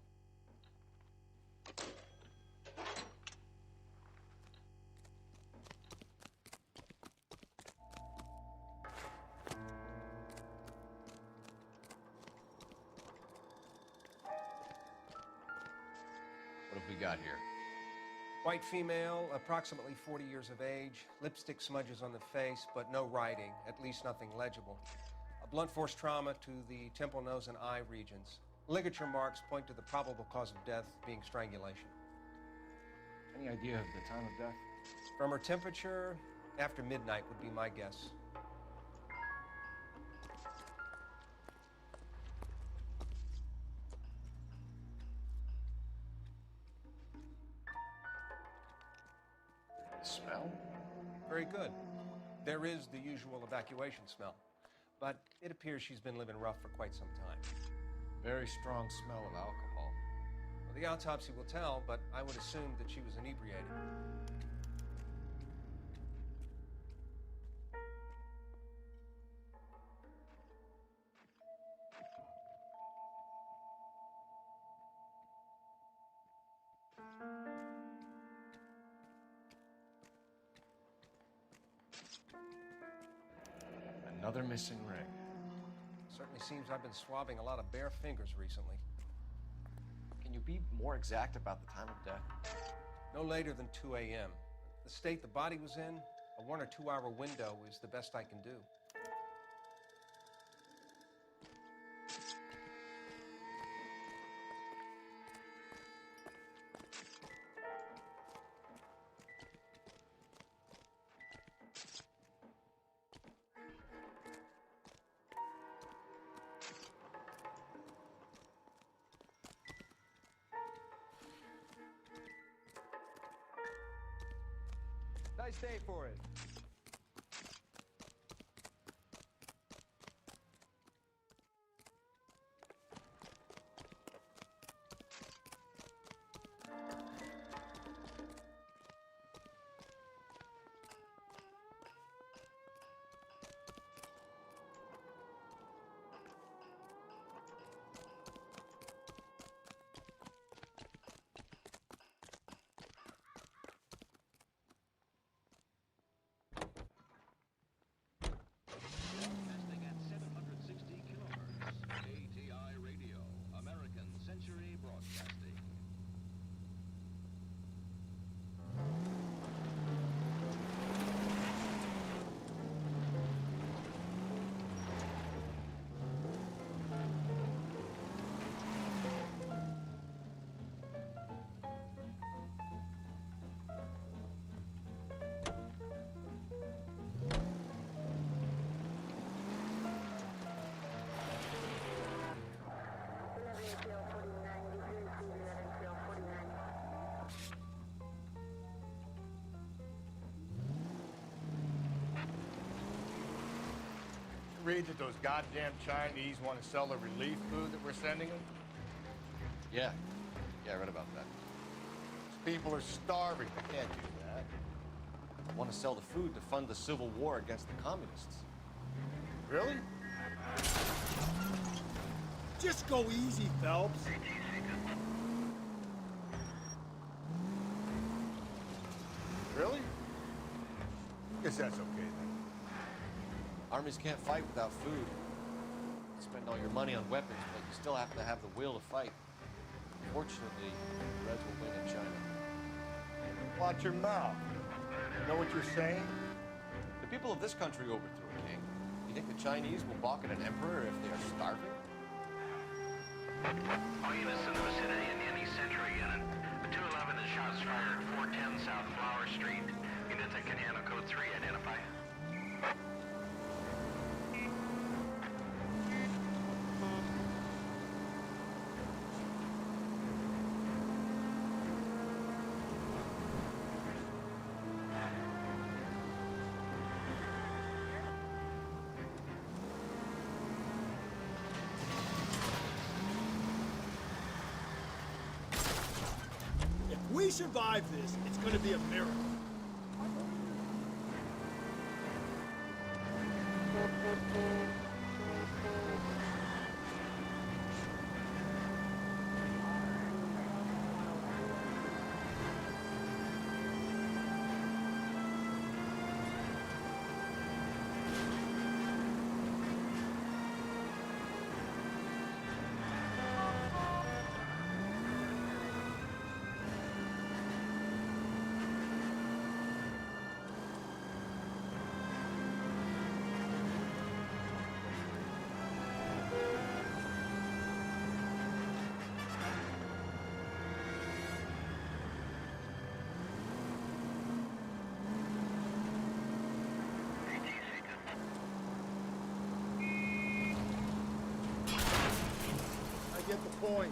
What have we got here? White female, approximately 40 years of age, lipstick smudges on the face, but no writing, at least nothing legible. A blunt force trauma to the temple, nose, and eye regions. Ligature marks point to the probable cause of death being strangulation. Any idea of the time of death? From her temperature, after midnight would be my guess. Smell? Very good. There is the usual evacuation smell, but it appears she's been living rough for quite some time. Very strong smell of alcohol. Well, the autopsy will tell, but I would assume that she was inebriated. Another missing ring. Certainly seems I've been swabbing a lot of bare fingers recently. Can you be more exact about the time of death? No later than 2 a.m. The state the body was in, a 1 or 2 hour window is the best I can do. Nice day for it. Broadcasting at 760 kilohertz. ATI Radio, American Century Broadcasting. Read that those goddamn Chinese want to sell the relief food that we're sending them? Yeah. Yeah, I read about that. These people are starving. They can't do that. They want to sell the food to fund the civil war against the communists. Really? Just go easy, Phelps. Really? Guess that's okay then. Armies can't fight without food. You spend all your money on weapons, but you still have to have the will to fight. Fortunately, the Reds will win in China. Watch your mouth. You know what you're saying? The people of this country overthrew a king. You think the Chinese will balk at an emperor if they are starving? All units in the vicinity in any Century unit. The 211 is shots fired, 410 South Flower Street. Units at Canano Code 3 identify. If we survive this, it's gonna be a miracle. I get the point.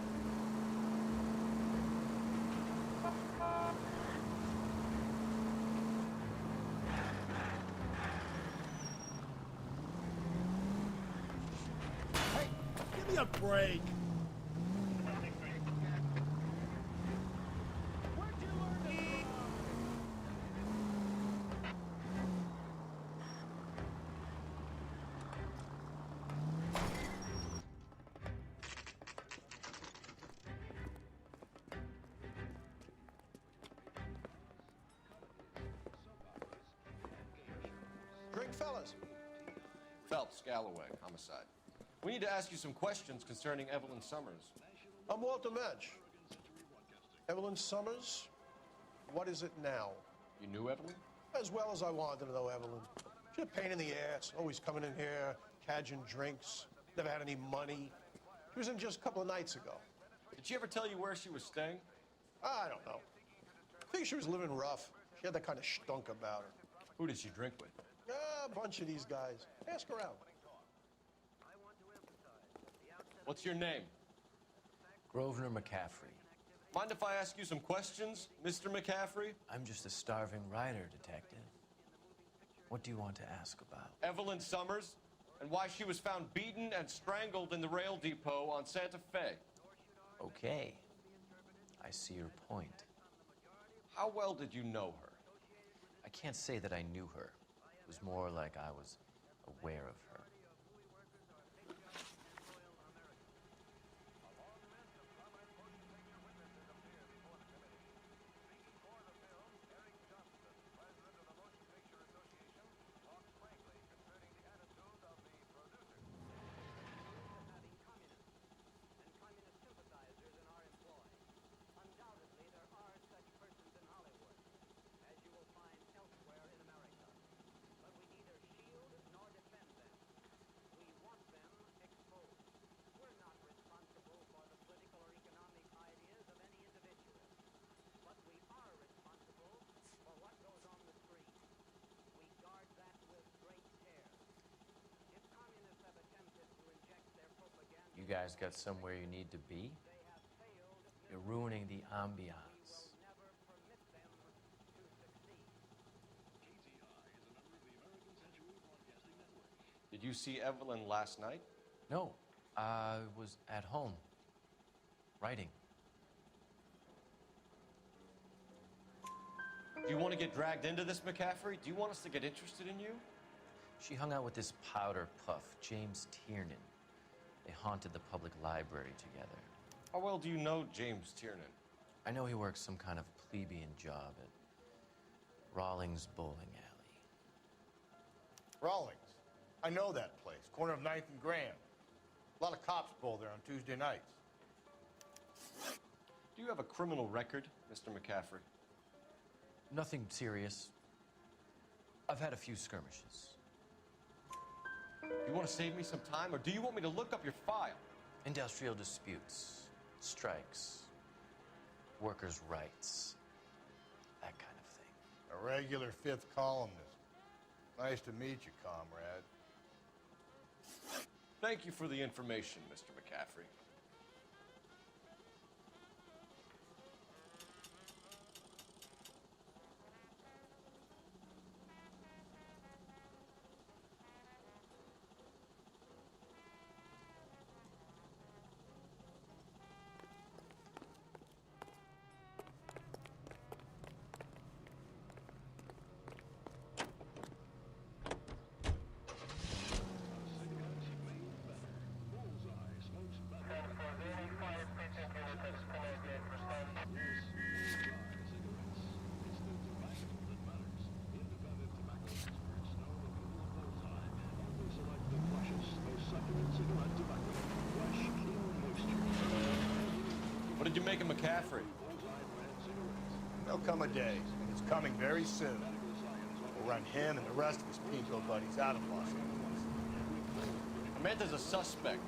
Hey, give me a break. Drink, fellas. Phelps, Galloway, homicide. We need to ask you some questions concerning Evelyn Summers. I'm Walter Mensch. Evelyn Summers, what is it now? You knew Evelyn? As well as I wanted to know Evelyn. She's a pain in the ass, always coming in here, cadging drinks, never had any money. She was in just a couple of nights ago. Did she ever tell you where she was staying? I don't know. I think she was living rough. She had that kind of stunk about her. Who did she drink with? A bunch of these guys. Ask around. What's your name? Grosvenor McCaffrey. Mind if I ask you some questions, Mr. McCaffrey? I'm just a starving writer, Detective. What do you want to ask about? Evelyn Summers, and why she was found beaten and strangled in the rail depot on Santa Fe. Okay. I see your point. How well did you know her? I can't say that I knew her. It was more like I was aware of her. You guys got somewhere you need to be? You're ruining the ambiance. Did you see Evelyn last night? No, I was at home, writing. Do you want to get dragged into this, McCaffrey? Do you want us to get interested in you? She hung out with this powder puff, James Tiernan. They haunted the public library together. How well do you know James Tiernan? I know he works some kind of plebeian job at Rawlings Bowling Alley. Rawlings? I know that place, corner of 9th and Graham. A lot of cops bowl there on Tuesday nights. Do you have a criminal record, Mr. McCaffrey? Nothing serious. I've had a few skirmishes. Do you want to save me some time, or do you want me to look up your file? Industrial disputes, strikes, workers' rights, that kind of thing. A regular fifth columnist. Nice to meet you, comrade. Thank you for the information, Mr. McCaffrey. What did you make of McCaffrey? There'll come a day, and it's coming very soon. We'll run him and the rest of his pinko buddies out of Los Angeles. I meant as a suspect.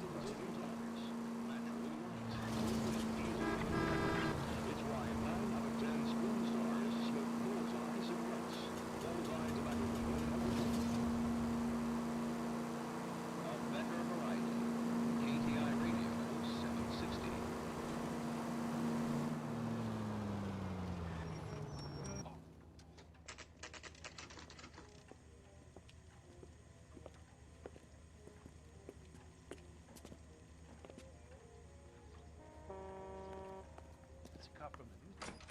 From the newspaper.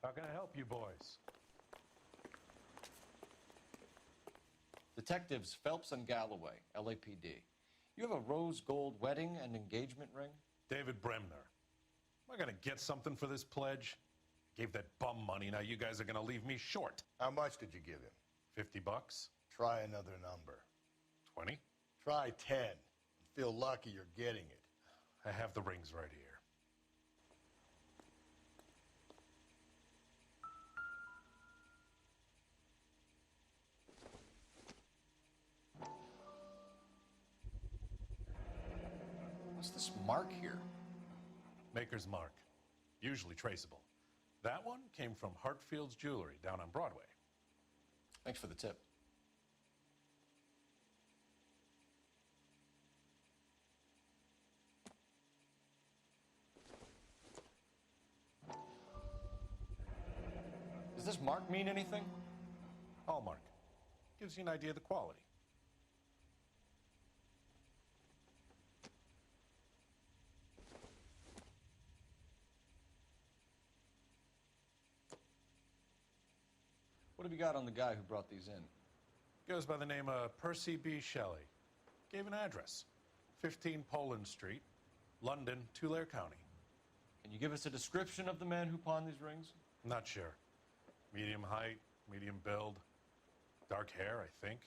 How can I help you boys? Detectives Phelps and Galloway, LAPD. You have a rose gold wedding and engagement ring? David Bremner. Am I gonna get something for this pledge? Gave that bum money, now you guys are gonna leave me short. How much did you give him? $50? Try another number. 20? Try 10. Feel lucky you're getting it. I have the rings right here. What's this mark here? Maker's mark. Usually traceable. That one came from Hartfield's Jewelry down on Broadway. Thanks for the tip. mark mean anything? Hallmark. Gives you an idea of the quality. What have you got on the guy who brought these in? Goes by the name of Percy B. Shelley. Gave an address. 15 Poland Street, London, Tulare County. Can you give us a description of the man who pawned these rings? Not sure. Medium height, medium build, dark hair, I think.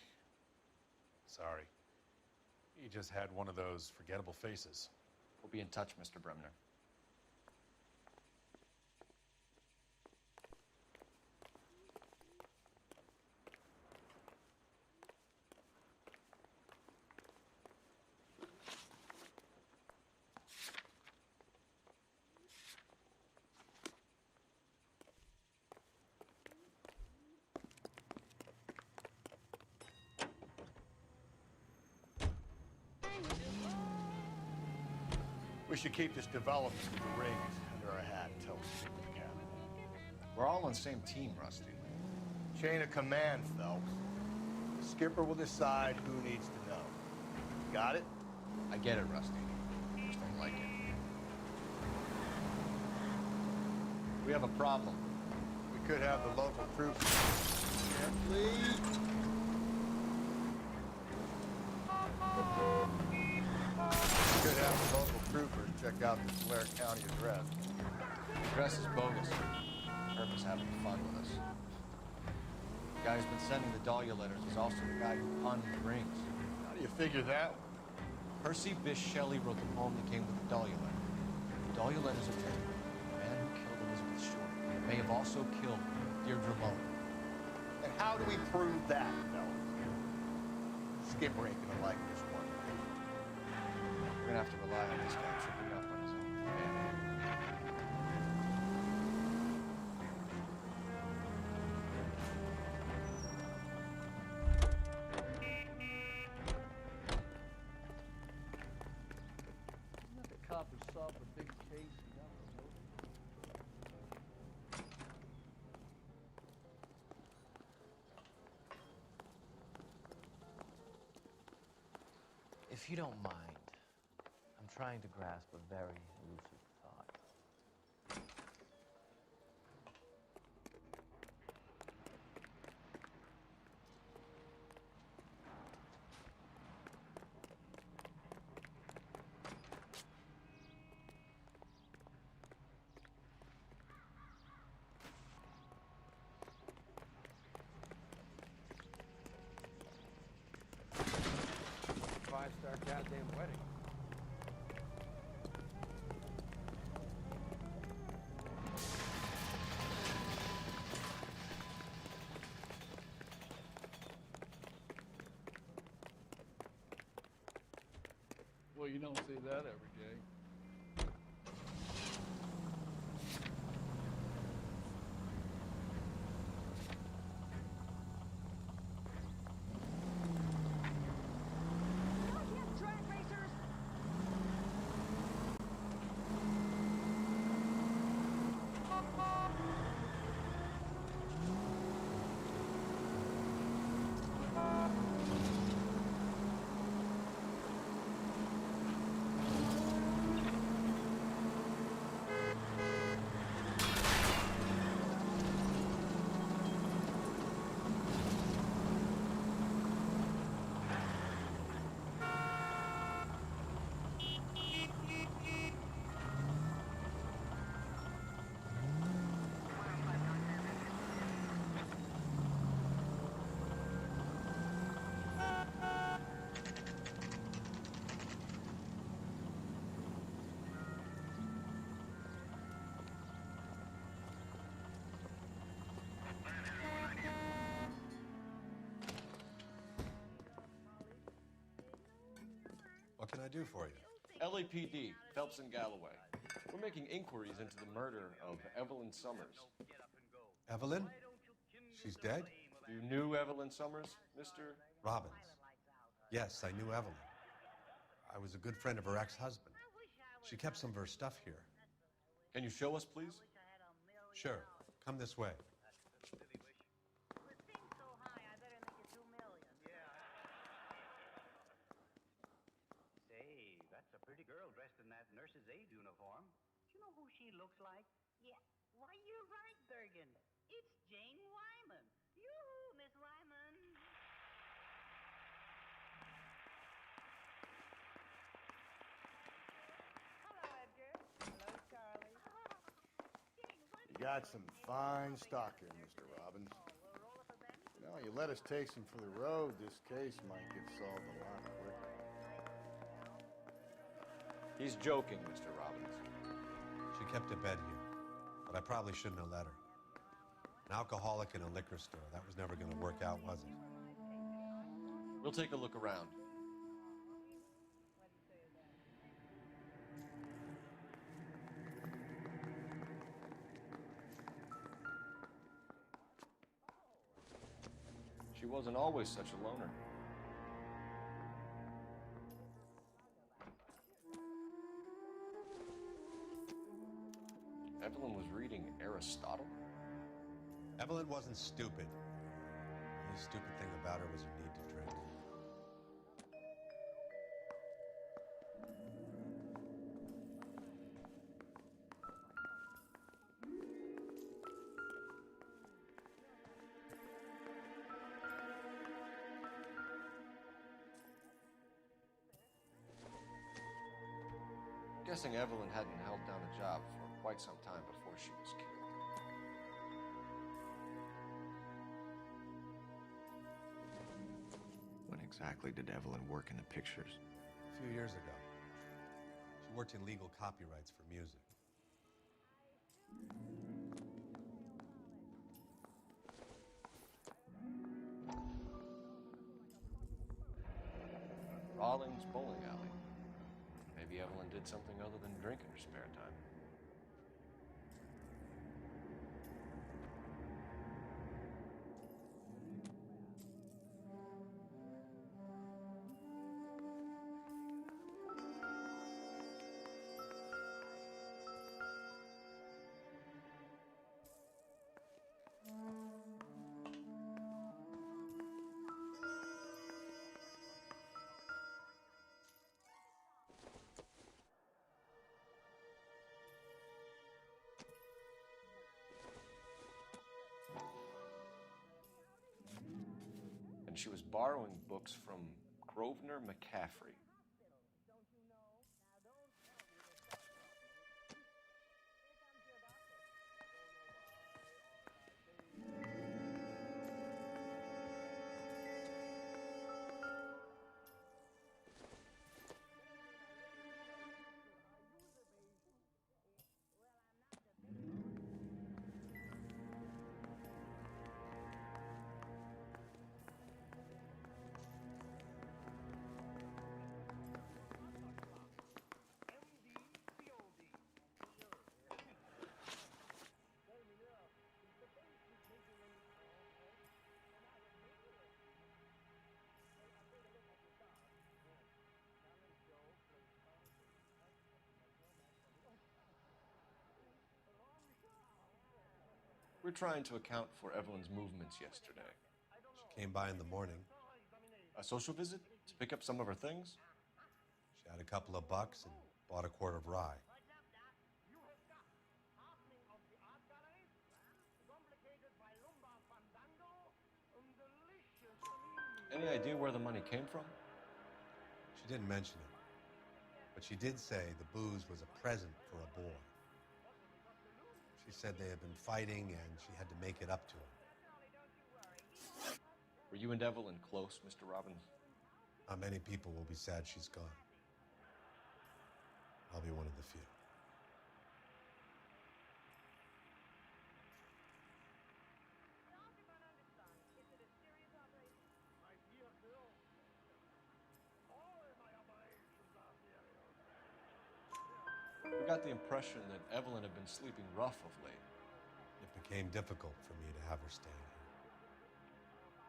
Sorry. He just had one of those forgettable faces. We'll be in touch, Mr. Bremner. We should keep this development of the rings under our hat until we see what we can. We're all on the same team, Rusty. Chain of command, Phelps. The skipper will decide who needs to know. Got it? I get it, Rusty. I just don't like it. We have a problem. We could have the local troops. Please. We could have the local troopers check out the Tulare County address. The address is bogus. Herb is having fun with us. The guy who's been sending the Dahlia letters is also the guy who pawned the rings. How do you figure that? Percy Bysshe Shelley wrote the poem that came with the Dahlia letter. The Dahlia letters are true. The man who killed Elizabeth Short may have also killed Deirdre Mullen. And how do we prove that, fellas? Skipper ain't gonna like this one. We're gonna have to rely on this guy tripping up on his own. The cop who solved a big case and got us over. If you don't mind, I'm trying to grasp a very lucid thought. Five-star goddamn wedding. Well, you don't see that every day. What can I do for you? LAPD, Phelps and Galloway. We're making inquiries into the murder of Evelyn Summers. Evelyn? She's dead? You knew Evelyn Summers, Mr. Robbins. Yes, I knew Evelyn. I was a good friend of her ex-husband. She kept some of her stuff here. Can you show us, please? Sure. Come this way. she looks like? Yeah. Why, you're right, Bergen. It's Jane Wyman. Yoo-hoo, Miss Wyman. Hello, Edgar. Hello, Charlie. You got some fine stock here, Mr. Robbins. You know, you let us take some for the road, this case might get solved a lot quicker. He's joking, Mr. Robbins. She kept a bed here, but I probably shouldn't have let her. An alcoholic in a liquor store, that was never going to work out, was it? We'll take a look around. She wasn't always such a loner. Evelyn was reading Aristotle? Evelyn wasn't stupid. The only stupid thing about her was her need to drink. Guessing Evelyn hadn't held down a job for quite some time before she was killed. When exactly did Evelyn work in the pictures? A few years ago. She worked in legal copyrights for music. Rawlings Bowling Alley. Maybe Evelyn did something other than drink in her spare time. And she was borrowing books from Grosvenor McCaffrey. We're trying to account for Evelyn's movements yesterday. She came by in the morning. A social visit to pick up some of her things? She had a couple of bucks and bought a quart of rye. Any idea where the money came from? She didn't mention it, but she did say the booze was a present for a boy. She said they had been fighting and she had to make it up to him. Were you and Evelyn close, Mr. Robbins? Not many people will be sad she's gone. I'll be one of the few. We got the impression that Evelyn had been sleeping rough of late. It became difficult for me to have her stay here.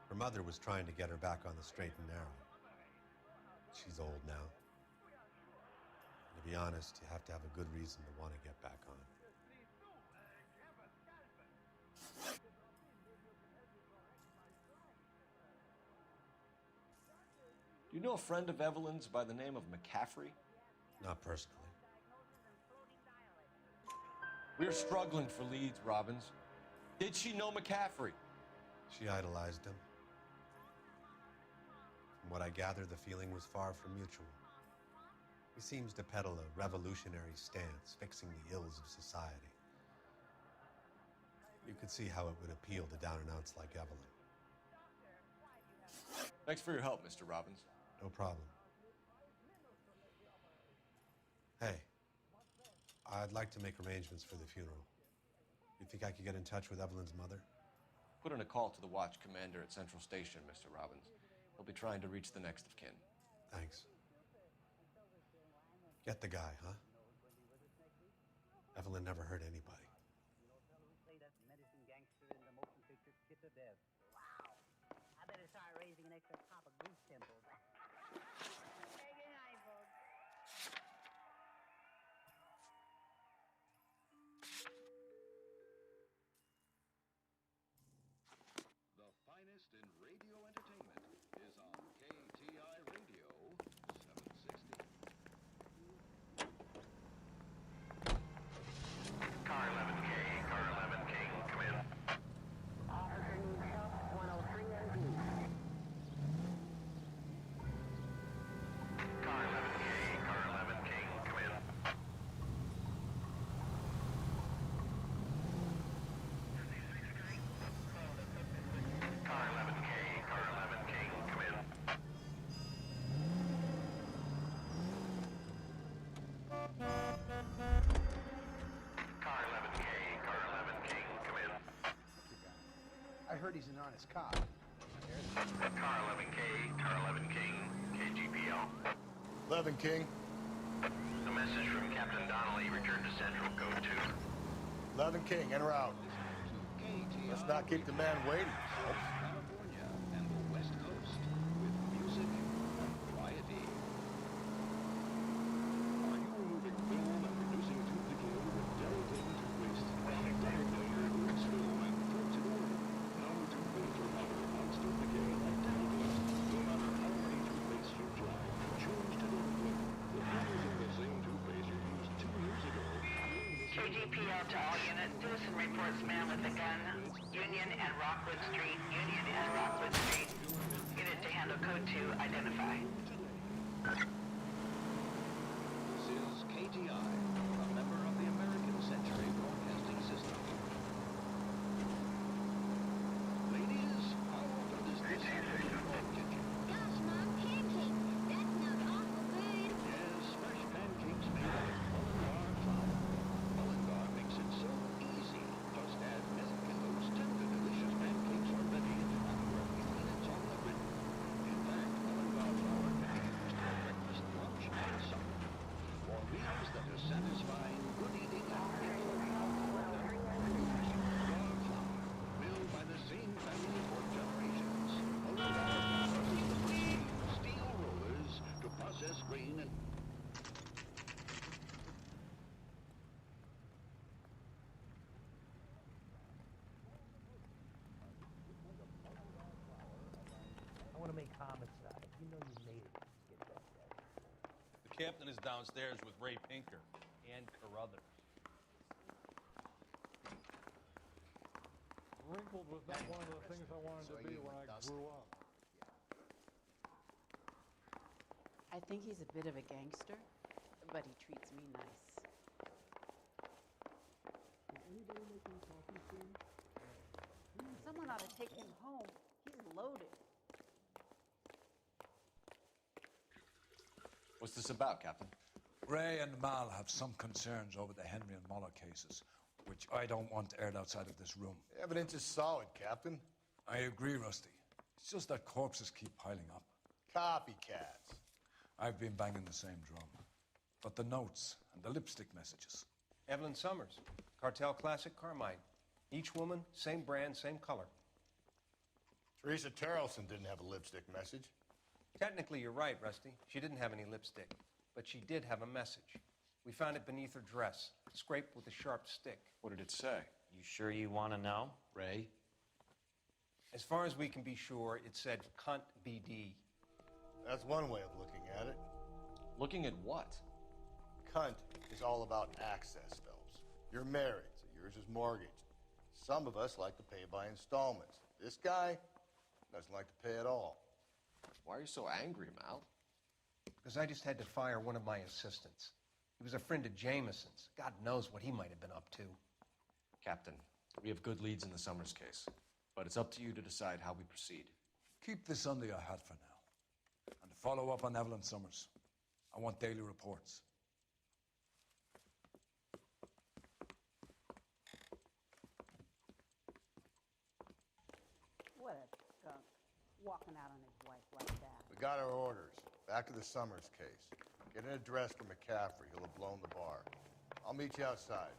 Her mother was trying to get her back on the straight and narrow. She's old now. And to be honest, you have to have a good reason to want to get back on. Do you know a friend of Evelyn's by the name of McCaffrey? Not personally. We're struggling for leads, Robbins. Did she know McCaffrey? She idolized him. From what I gather, the feeling was far from mutual. He seems to peddle a revolutionary stance, fixing the ills of society. You could see how it would appeal to down-and-outs like Evelyn. Thanks for your help, Mr. Robbins. No problem. Hey, I'd like to make arrangements for the funeral. You think I could get in touch with Evelyn's mother? Put in a call to the watch commander at Central Station, Mr. Robbins. He'll be trying to reach the next of kin. Thanks. Get the guy, huh? Evelyn never hurt anybody. Wow. I better start raising an extra crop of goose pimples. Good night, folks. The finest in radio entertainment is on KTI Radio 760. Car 11K, Car 11K, come in. Officer needs help, 103 NP. Car 11K, Car 11K, come in. Car 11K, Car 11K, come in. Car 11K, Car 11K, come in. I heard he's an honest cop. Car 11K, Car 11 King, KGPL. 11 King. A message from Captain Donnelly, return to Central, Code 2. 11 King, en route. Let's not keep the man waiting. California and the West Coast with music and variety. Are you removing film and reducing duplicate with delicate toothpaste? Delicate removes film and puts it away. No toothpaste or powder wants duplicate like delicate. No matter how many toothpastes you try, choose to duplicate. The film is in the same toothpaste you used 2 years ago. KGPL to all units. Citizen reports man with a gun. Union and Rockwood Street. Union and Rockwood Street. Unit to handle code 2. Identify. This is KTI, a member of the American Century Broadcasting System. Ladies, how often does this happen in your kitchen? Gosh, Mom, pancakes. That smells awful good. Yes, fresh pancakes made out of Mullingar flour. Mullingar makes it so easy. Just add milk and those tender, delicious pancakes are ready under a few minutes on the griddle. In fact, Mullingar flour can be used for breakfast, lunch, and supper. For meals that are satisfying, good eating, and Mullingar flour, milled by the same family for generations. Mullingar flour uses the steel rollers to process grain and I want to make homicide. You know you made it. Get that guy. The captain is downstairs with Ray Pinker and Carruthers. Wrinkled was not one of the things I wanted to be when I grew up. I think he's a bit of a gangster, but he treats me nice. Someone ought to take him home. He's loaded. What's this about, Captain? Ray and Mal have some concerns over the Henry and Muller cases, which I don't want aired outside of this room. The evidence is solid, Captain. I agree, Rusty. It's just that corpses keep piling up. Copycats. I've been banging the same drum. But the notes and the lipstick messages. Evelyn Summers, Cartel Classic Carmine. Each woman, same brand, same color. Teresa Terrelson didn't have a lipstick message. Technically, you're right, Rusty. She didn't have any lipstick, but she did have a message. We found it beneath her dress, scraped with a sharp stick. What did it say? You sure you want to know? Ray? As far as we can be sure, it said cunt BD. That's one way of looking at it. Looking at what? Cunt is all about access, Phelps. You're married, so yours is mortgaged. Some of us like to pay by installments. This guy doesn't like to pay at all. Why are you so angry, Mal? Because I just had to fire one of my assistants. He was a friend of Jameson's. God knows what he might have been up to. Captain, we have good leads in the Summers case, but it's up to you to decide how we proceed. Keep this under your hat for now. And follow up on Evelyn Summers. I want daily reports. What a skunk. Walking out on his wife like that. We got our orders. Back to the Summers case. Get an address for McCaffrey. He'll have blown the bar. I'll meet you outside.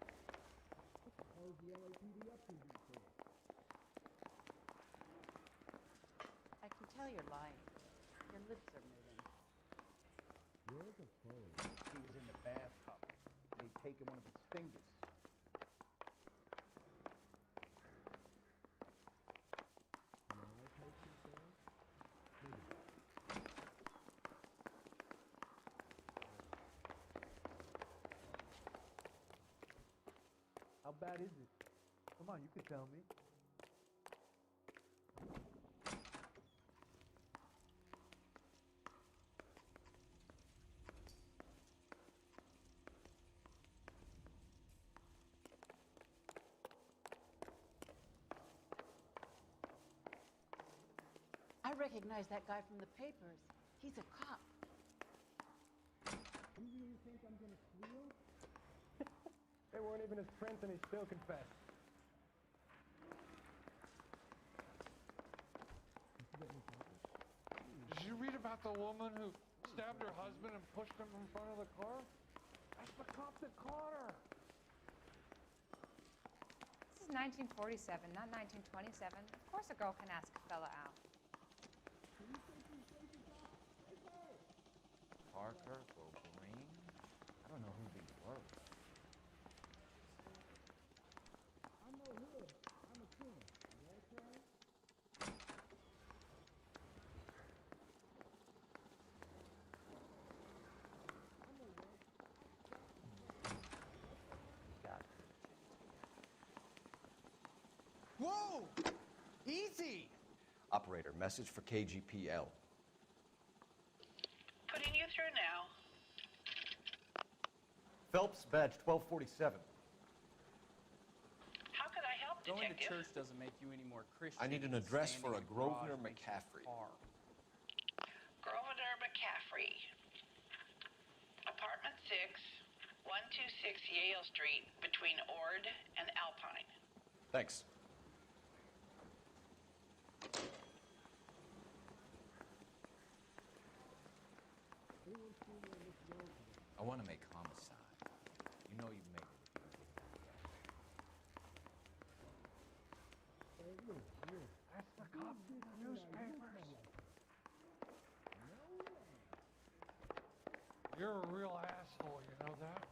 I can tell you're lying. Your lips are moving. Where's the phone? He was in the bathtub. They'd taken one of his fingers. How bad is it? Come on, you can tell me. I recognize that guy from the papers. He's a cop. You really think I'm gonna squeal? They weren't even his friends and he still confessed. Did you read about the woman who stabbed her husband and pushed him in front of the car? That's the cop that caught her. This is 1947, not 1927. Of course a girl can ask a fella out. Parker, Green? I don't know who these were. I'm no hood. I'm a king. You okay? Whoa! Easy! Operator, message for KGPL. Putting you through now. Phelps, badge 1247. How could I help, Going to detective? church doesn't make you any more Christian. I need an than address standing for a in garage Grosvenor makes you McCaffrey. tar. Grosvenor McCaffrey. Apartment 6, 126 Yale Street, between Ord and Alpine. Thanks. I want to make homicide. You know you make it. That's the cop from the newspapers. You're a real asshole, you know that?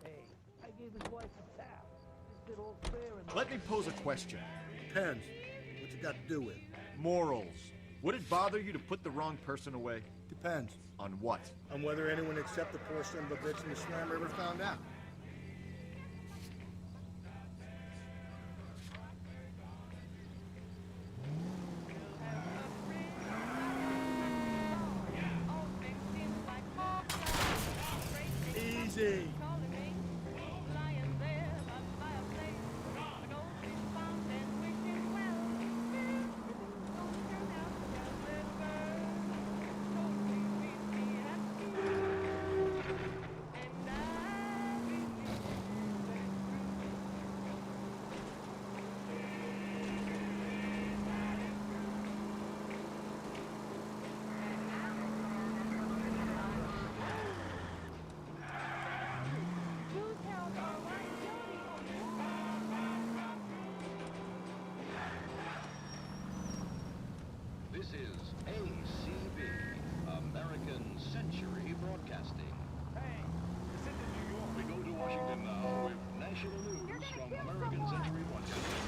Hey, I gave his wife a tap. This did all fair and Let me pose a question. Depends. What's it got to do with? Morals. Would it bother you to put the wrong person away? Depends. On what? On whether anyone except the poor son of a bitch in the slammer ever found out. Easy. This is ACB, American Century Broadcasting. Hey, this isn't New York. We go to Washington now with national news from American Century Broadcasting.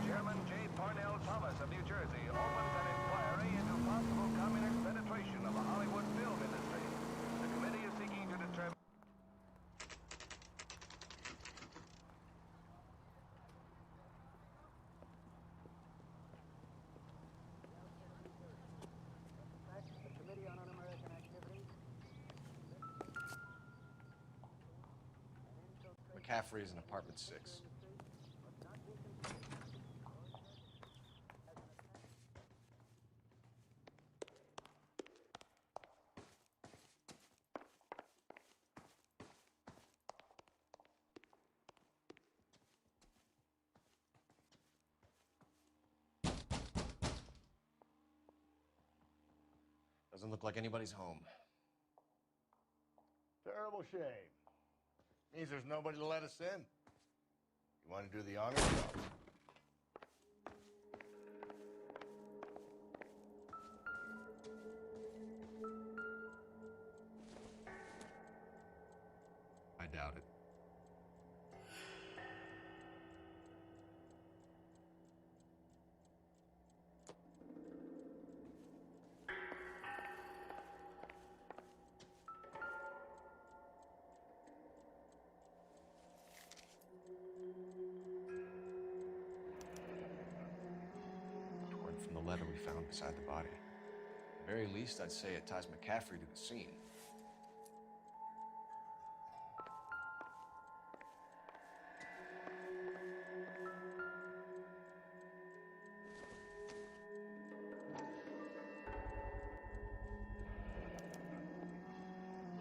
Chairman J. Parnell Thomas of New Jersey opens an McCaffrey is in apartment 6. Doesn't look like anybody's home. Terrible shame. Means there's nobody to let us in. You want to do the honor job? I doubt it. Torn from the letter we found beside the body. At the very least, I'd say it ties McCaffrey to the scene.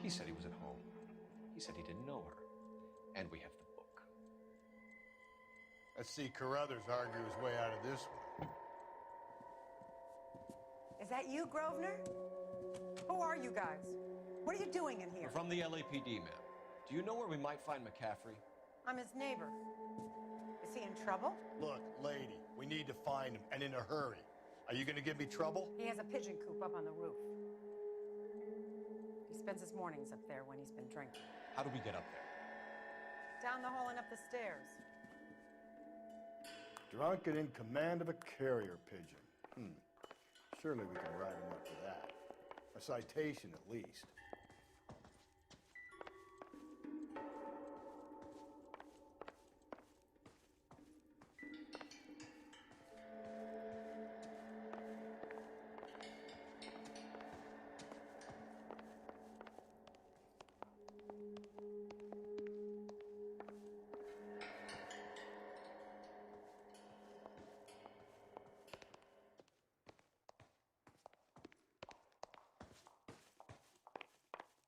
He said he was at home. He said he didn't know her. And we have the book. Let's see Carruthers argue his way out of this one. Is that you, Grosvenor? Who are you guys? What are you doing in here? We're from the LAPD, ma'am. Do you know where we might find McCaffrey? I'm his neighbor. Is he in trouble? Look, lady, we need to find him, and in a hurry. Are you gonna give me trouble? He has a pigeon coop up on the roof. He spends his mornings up there when he's been drinking. How do we get up there? Down the hall and up the stairs. Drunk and in command of a carrier pigeon. Surely we can write him up for that. A citation, at least.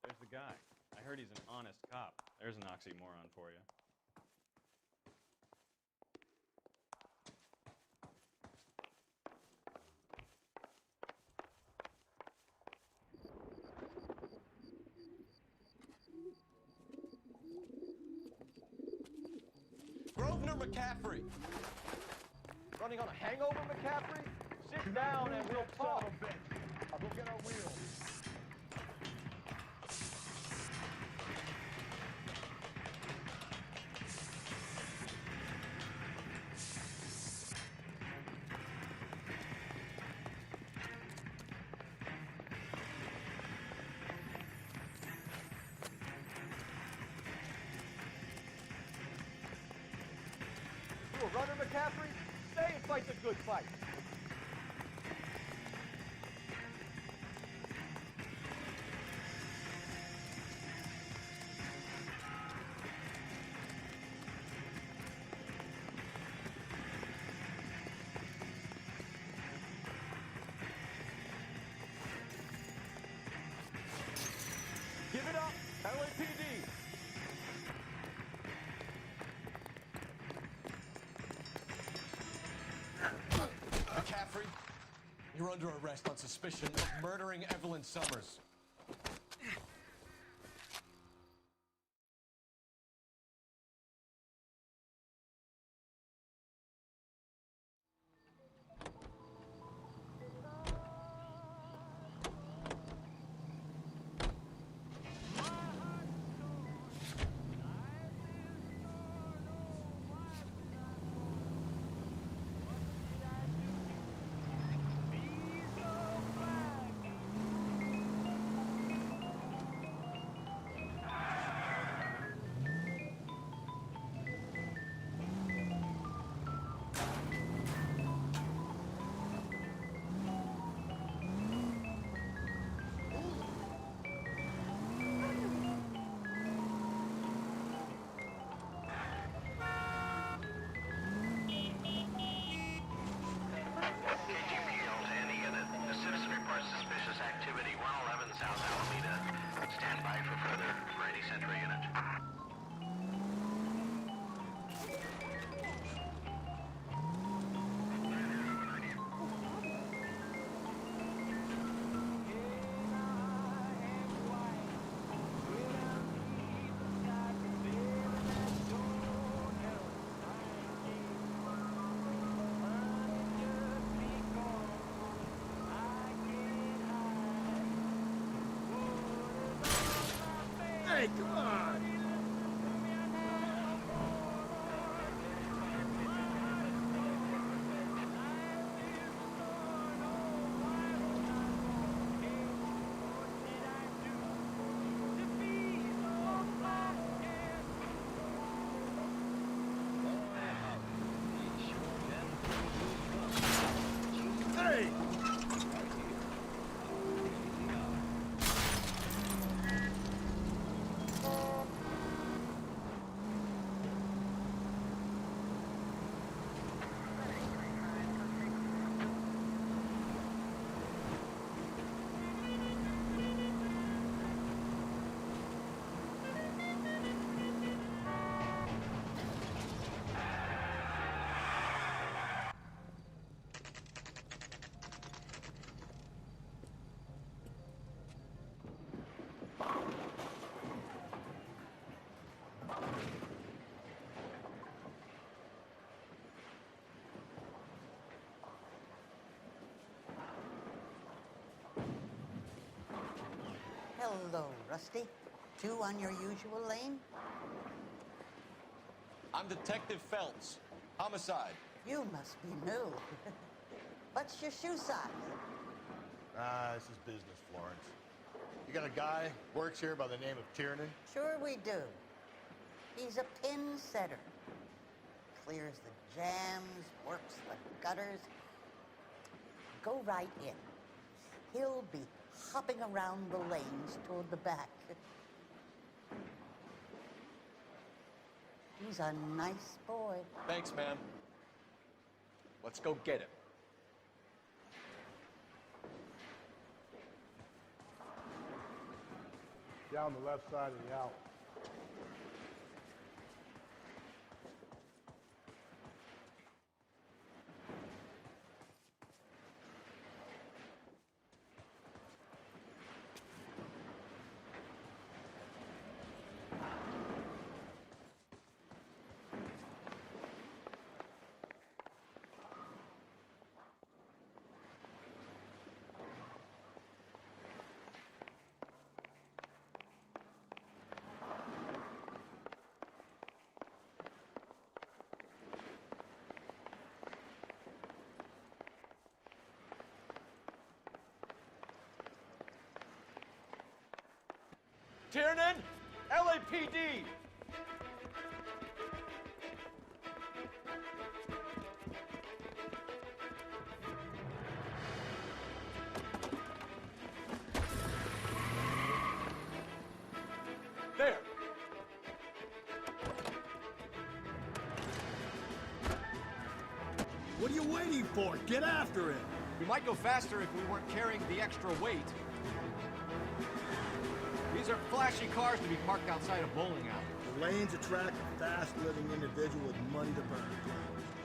There's the guy. I heard he's an honest cop. There's an oxymoron for you. Grosvenor McCaffrey! Running on a hangover, McCaffrey? Sit down and we'll talk. I'll go get our wheels. You a runner, McCaffrey? Stay and fight the good fight. Give it up, LAPD! McCaffrey, you're under arrest on suspicion of murdering Evelyn Summers. Hello, Rusty. Two on your usual lane? I'm Detective Phelps. Homicide. You must be new. What's your shoe size? This is business, Florence. You got a guy works here by the name of Tiernan? Sure we do. He's a pin setter. Clears the jams, works the gutters. Go right in. He'll be hopping around the lanes toward the back. He's a nice boy. Thanks, ma'am. Let's go get him. Down the left side of the alley. Tiernan, LAPD. There. What are you waiting for? Get after him. We might go faster if we weren't carrying the extra weight. These are flashy cars to be parked outside a bowling alley. The lanes attract a fast-living individual with money to burn.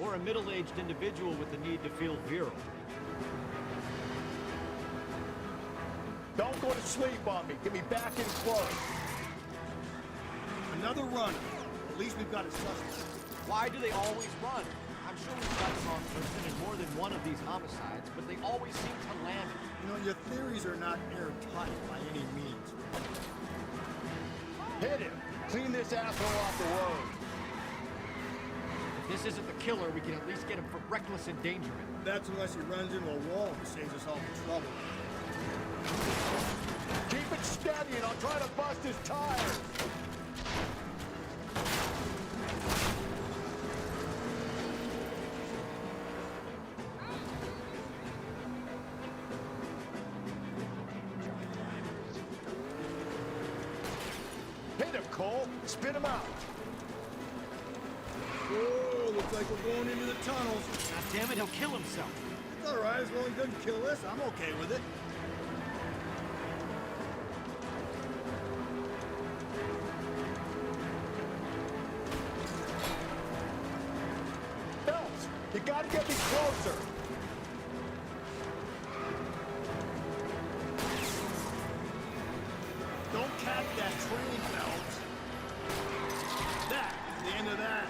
Or a middle-aged individual with the need to feel virile. Don't go to sleep on me. Get me back in close. Another runner. At least we've got a suspect. Why do they always run? I'm sure we've got the wrong person in more than one of these homicides, but they always seem to land it. You know, your theories are not airtight by any means. Hit him! Clean this asshole off the road. If this isn't the killer, we can at least get him for reckless endangerment. That's unless he runs into a wall and saves us all the trouble. Keep it steady and I'll try to bust his tires. Hit him, Cole. Spit him out. Oh, looks like we're going into the tunnels. God damn it, he'll kill himself. It's all right, as long as he doesn't kill us. I'm okay with it. Phelps, you gotta get me closer. Don't catch that train, Phelps. That is the end of that.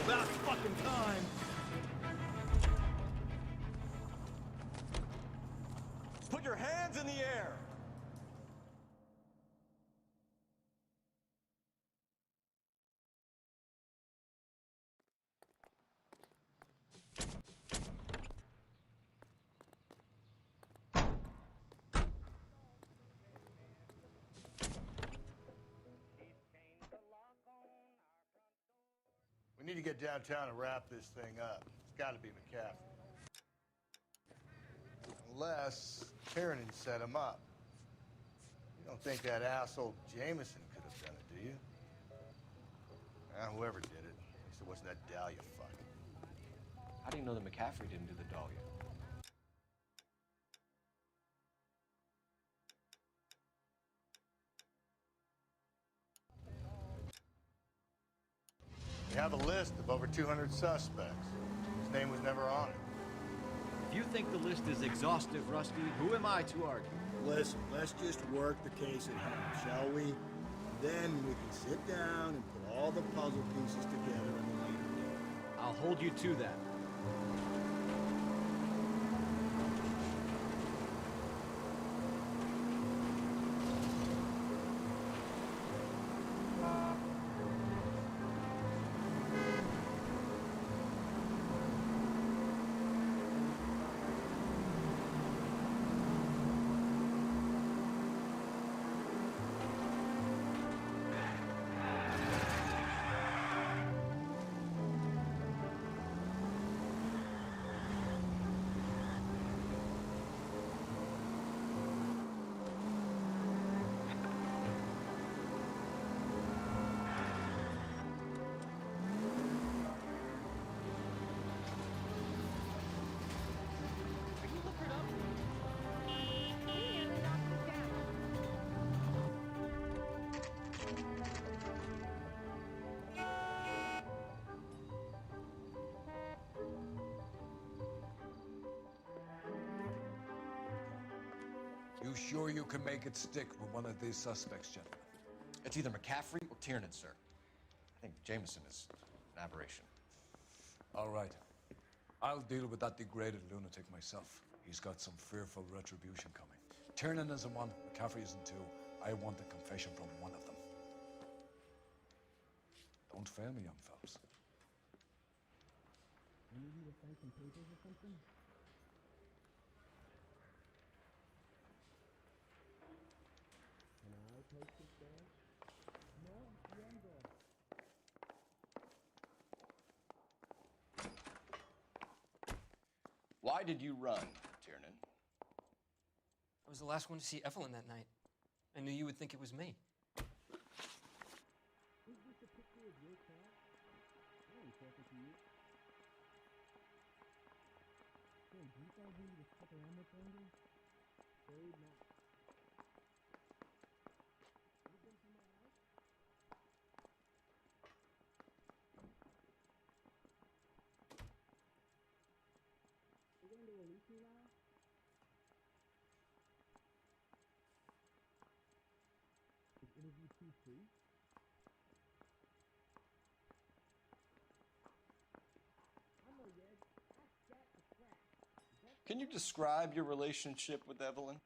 About fucking time. Put your hands in the air. We need to get downtown and wrap this thing up. It's got to be McCaffrey. Unless Tiernan set him up. You don't think that asshole Jameson could have done it, do you? Whoever did it. At least it wasn't that Dahlia fuck. How do you know that McCaffrey didn't do the Dahlia? We have a list of over 200 suspects. His name was never on it. If you think the list is exhaustive, Rusty, who am I to argue? Listen, let's just work the case at hand, shall we? Then we can sit down and put all the puzzle pieces together in a later date. I'll hold you to that. You sure you can make it stick with one of these suspects, gentlemen? It's either McCaffrey or Tiernan, sir. I think Jameson is an aberration. All right. I'll deal with that degraded lunatic myself. He's got some fearful retribution coming. Tiernan isn't one, McCaffrey isn't two. I want a confession from one of them. Don't fail me, young fellas. You need me to sign some papers or something? Can I take this badge? No, entiendo. Why did you run, Tiernan? I was the last one to see Evelyn that night. I knew you would think it was me. Is this a picture of your car? I am talking to you. Hey, do you guys need me to stick around much longer? Afraid not. You been to my house? You're going to release me now? Is interview 2 free? I know, Red. I sat the crack. Can you describe your relationship with Evelyn?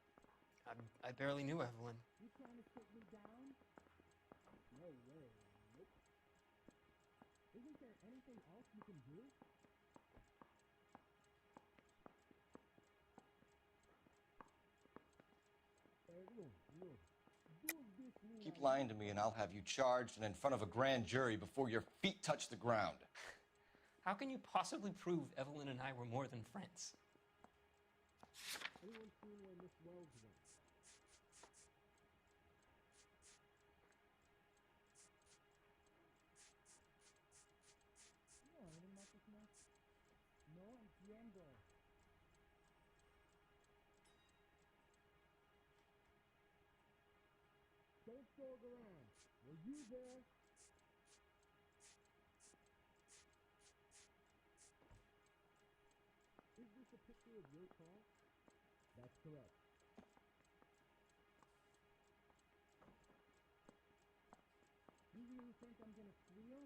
I barely knew Evelyn. You trying to take me down? No way. Nope. Isn't there anything else you can do? Keep lying to me and I'll have you charged and in front of a grand jury before your feet touch the ground. How can you possibly prove Evelyn and I were more than friends? Anyone seen where Miss Wells went? You know anything about this mess? No, entiendo. Don't dog around. Were you there? Is this a picture of your car? That's correct. You really think I'm gonna squeal?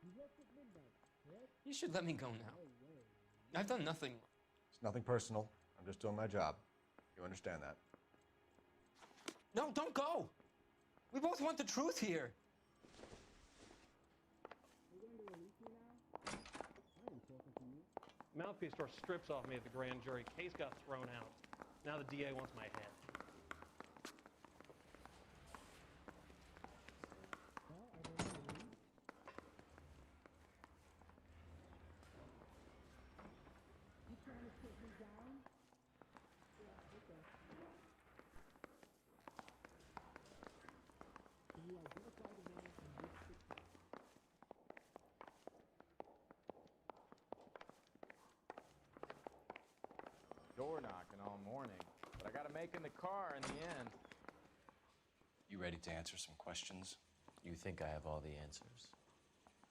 You left at midnight, correct? You should let me go now. No way. I've done nothing. It's nothing personal. I'm just doing my job. You understand that? No, don't go! We both want the truth here. You're going to release me now? I am talking to you. Mouthpiece tore strips off me at the grand jury. Case got thrown out. Now the DA wants my head. Well, I don't know. You trying to take me down? Yeah, okay. Can you identify the man in this picture? Door knocking all morning, but I gotta make in the car in the end. You ready to answer some questions? You think I have all the answers?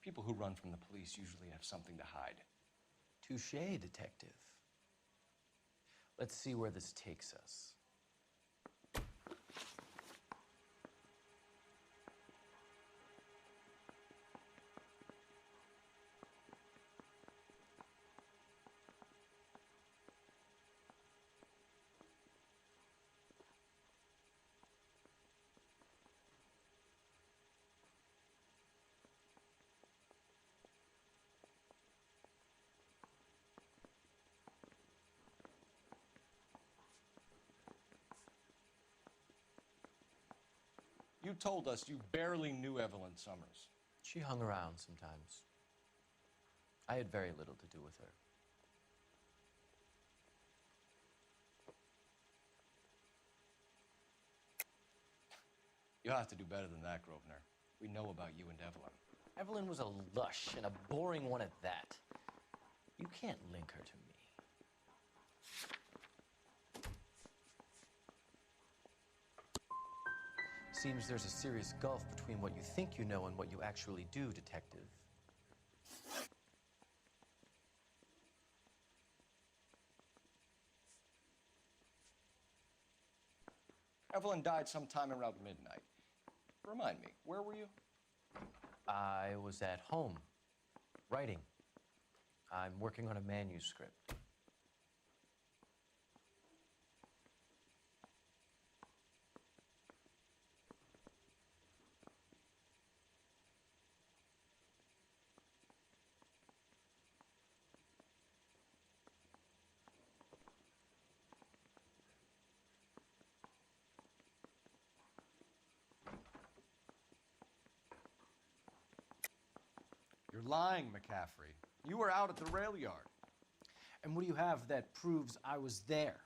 People who run from the police usually have something to hide. Touché, detective. Let's see where this takes us. You told us you barely knew Evelyn Summers. She hung around sometimes. I had very little to do with her. You'll have to do better than that, Grosvenor. We know about you and Evelyn. Evelyn was a lush, and a boring one at that. You can't link her to me. Seems there's a serious gulf between what you think you know and what you actually do, detective. Evelyn died sometime around midnight. Remind me, where were you? I was at home, writing. I'm working on a manuscript. You're lying, McCaffrey. You were out at the rail yard. And what do you have that proves I was there?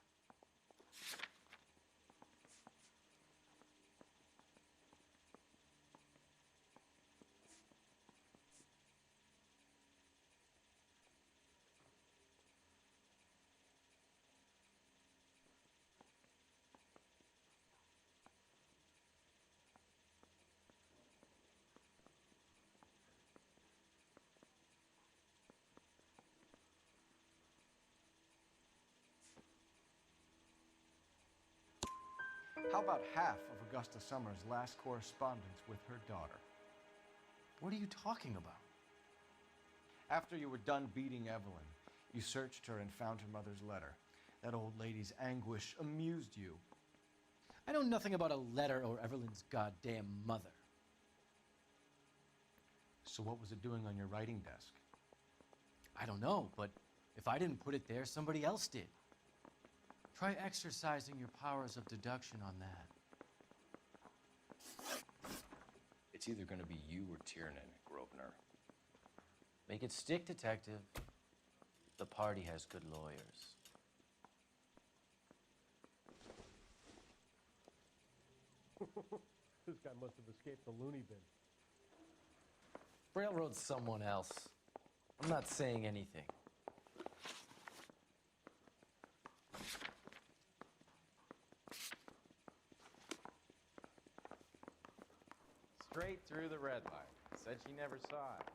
How about half of Augusta Summers' last correspondence with her daughter? What are you talking about? After you were done beating Evelyn, you searched her and found her mother's letter. That old lady's anguish amused you. I know nothing about a letter or Evelyn's goddamn mother. So what was it doing on your writing desk? I don't know, but if I didn't put it there, somebody else did. Try exercising your powers of deduction on that. It's either going to be you or Tiernan, Grosvenor. Make it stick, detective. The party has good lawyers. This guy must have escaped the loony bin. Railroad someone else. I'm not saying anything. Straight through the red light. Said she never saw it.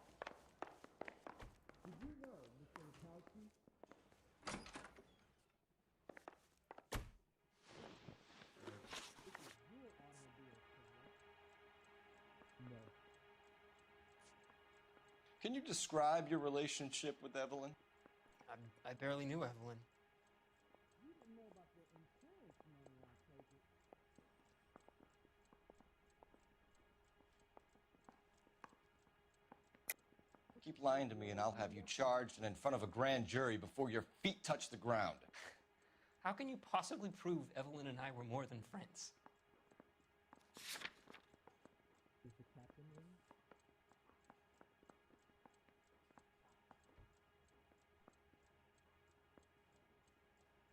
Did you know, Mr. Mikowski? This is your automobile, correct? No. Can you describe your relationship with Evelyn? I barely knew Evelyn. You didn't know about the insurance money, I take it. Keep lying to me and I'll have you charged and in front of a grand jury before your feet touch the ground. How can you possibly prove Evelyn and I were more than friends? Is the captain in?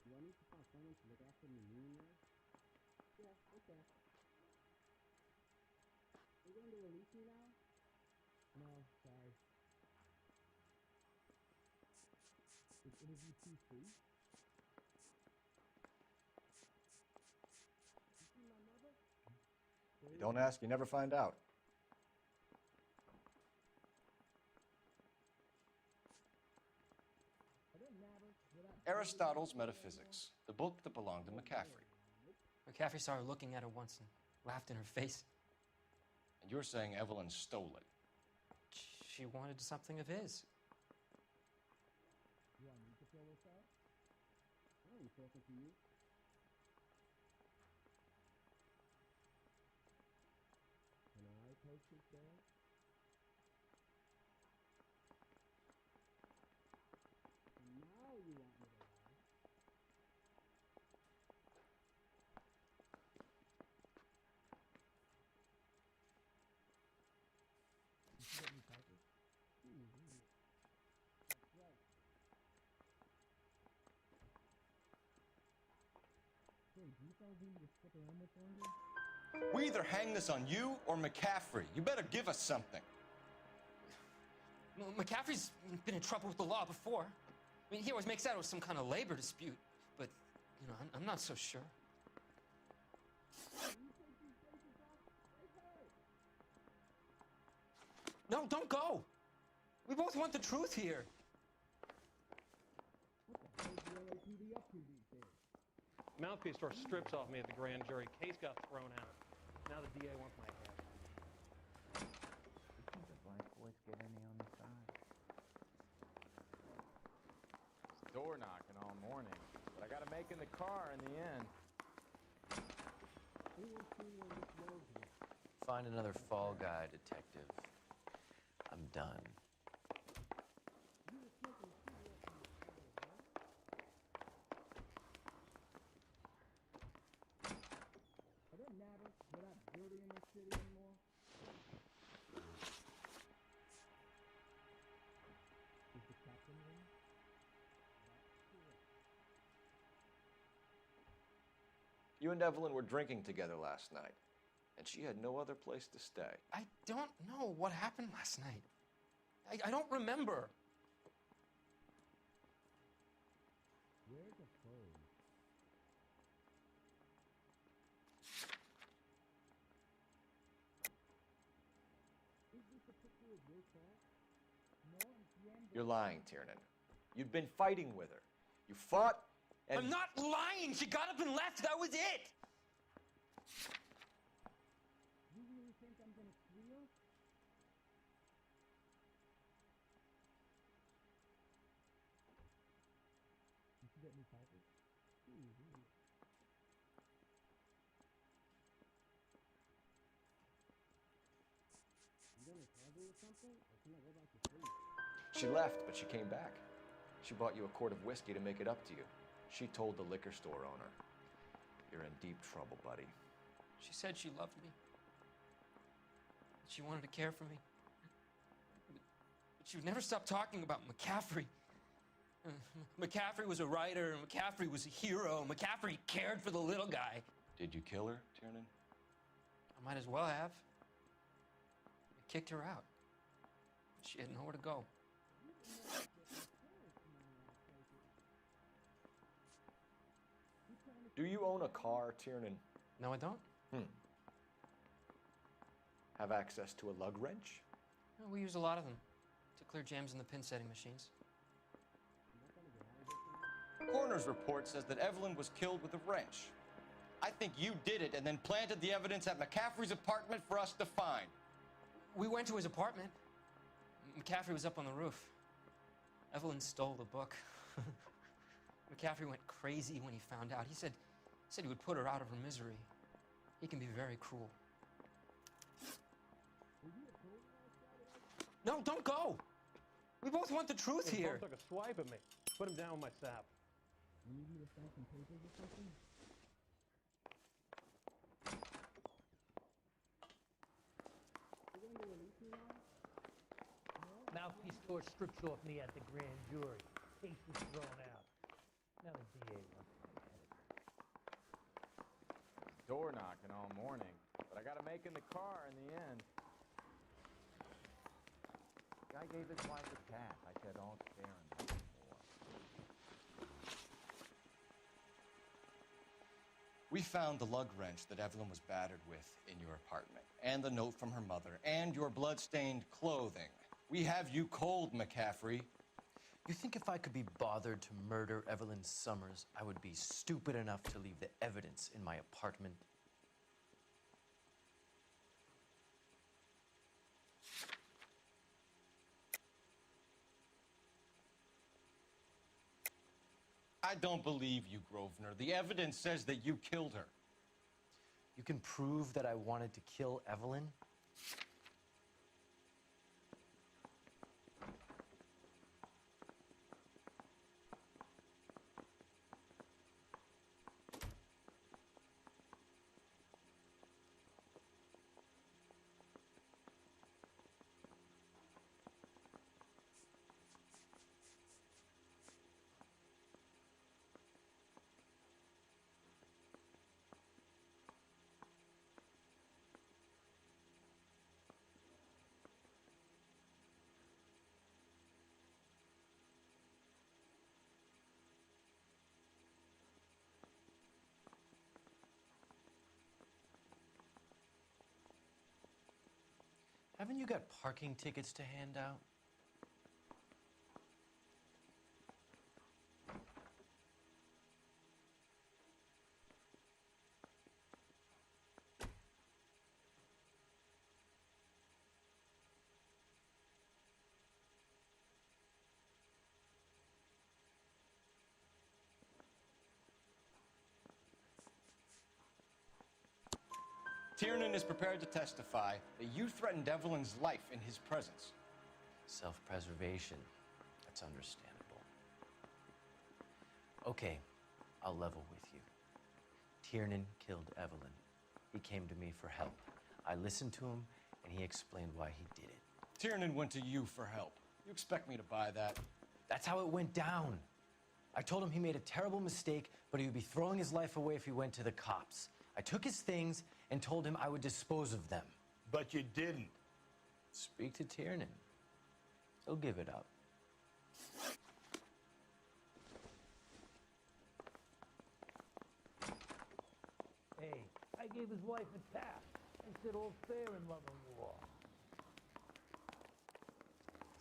Do I need to find someone to look after me anyway? Yeah, okay. Are you going to release me now? No, sorry. Is interview too free? You see my mother? You don't ask, you never find out. It doesn't matter what I Aristotle's Metaphysics, the book that belonged to McCaffrey. McCaffrey saw her looking at it once and laughed in her face. And you're saying Evelyn stole it. She wanted something of his. Do I need to fill this out? I ain't talking to you. Can I post this there? And now you want me to lie? Did you get me typing? That's right. Hey, do you fellas need me to stick around much longer? We either hang this on you or McCaffrey. You better give us something. Well, McCaffrey's been in trouble with the law before. I mean, he always makes out it was some kind of labor dispute, but, you know, I'm not so sure. No, don't go! We both want the truth here. What the hell is the LAPD up to these days? Mouthpiece tore strips off me at the grand jury. Case got thrown out. Now the DA wants my head. You think the black boys get any on the side? It's door knocking all morning, but I gotta make in the car in the end. Find another fall guy, detective. I'm done. Are there matters without beauty in this city anymore? Is the captain in? You and Evelyn were drinking together last night, and she had no other place to stay. I don't know what happened last night. I don't remember. Where's the phone? Is this a picture of your car? No, You're lying, Tiernan. You'd been fighting with her. You fought, and... I'm not lying! She got up and left! That was it! You really think I'm gonna squeal? You should get me Piper. You got a cargo or something? Or can I go back to sleep? She left, but she came back. She bought you a quart of whiskey to make it up to you. She told the liquor store owner. You're in deep trouble, buddy. She said she loved me. She wanted to care for me. But she would never stop talking about McCaffrey. McCaffrey was a writer, and McCaffrey was a hero. McCaffrey cared for the little guy. Did you kill her, Tiernan? I might as well have. I kicked her out. She had nowhere to go. Do you own a car, Tiernan? No, I don't. Have access to a lug wrench? No, we use a lot of them to clear jams in the pin setting machines. Coroner's report says that Evelyn was killed with a wrench. I think you did it and then planted the evidence at McCaffrey's apartment for us to find. We went to his apartment. McCaffrey was up on the roof. Evelyn stole the book. McCaffrey went crazy when he found out. He said he would put her out of her misery. He can be very cruel. No, don't go. We both want the truth They here. both took a swipe at me. Put him down with my sap. You need me to sign some papers or something? You going to release me now? Mouthpiece tore strips off me at the grand jury. Case was thrown out. Now the DA wants my head. It's door knocking all morning, but I gotta make in the car in the end. Guy gave his wife a cat. I said, don't stare in that before. We found the lug wrench that Evelyn was battered with in your apartment, and the note from her mother, and your blood-stained clothing. We have you cold, McCaffrey. You think if I could be bothered to murder Evelyn Summers, I would be stupid enough to leave the evidence in my apartment? I don't believe you, Grosvenor. The evidence says that you killed her. You can prove that I wanted to kill Evelyn? Haven't you got parking tickets to hand out? Tiernan is prepared to testify that you threatened Evelyn's life in his presence. Self-preservation. That's understandable. Okay, I'll level with you. Tiernan killed Evelyn. He came to me for help. I listened to him, and he explained why he did it. Tiernan went to you for help. You expect me to buy that? That's how it went down. I told him he made a terrible mistake, but he would be throwing his life away if he went to the cops. I took his things and told him I would dispose of them. But you didn't. Speak to Tiernan. He'll give it up. Hey, I gave his wife a tap and said all's fair in love and war.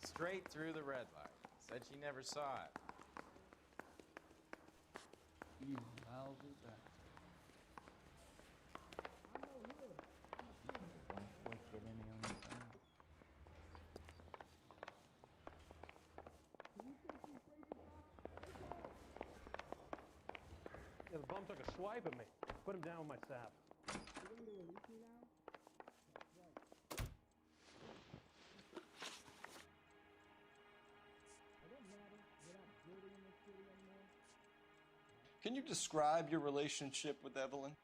Straight through the red light. Said she never saw it. Easy, I'll do that. Yeah, the bum took a swipe at me. Put him down with my sap. You're going to release me now? That's right. I don't matter. We're not dirty in this city anymore. Can you describe your relationship with Evelyn?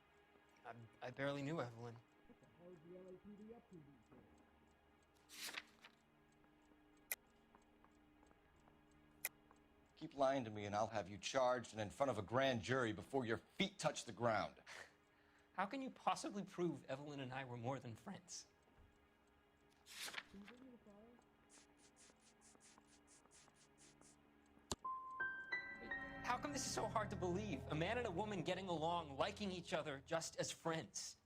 I barely knew Evelyn. What the hell is the LAPD up to these days? Keep lying to me and I'll have you charged and in front of a grand jury before your feet touch the ground. How can you possibly prove Evelyn and I were more than friends? Can you bring me the file? How come this is so hard to believe? A man and a woman getting along, liking each other just as friends.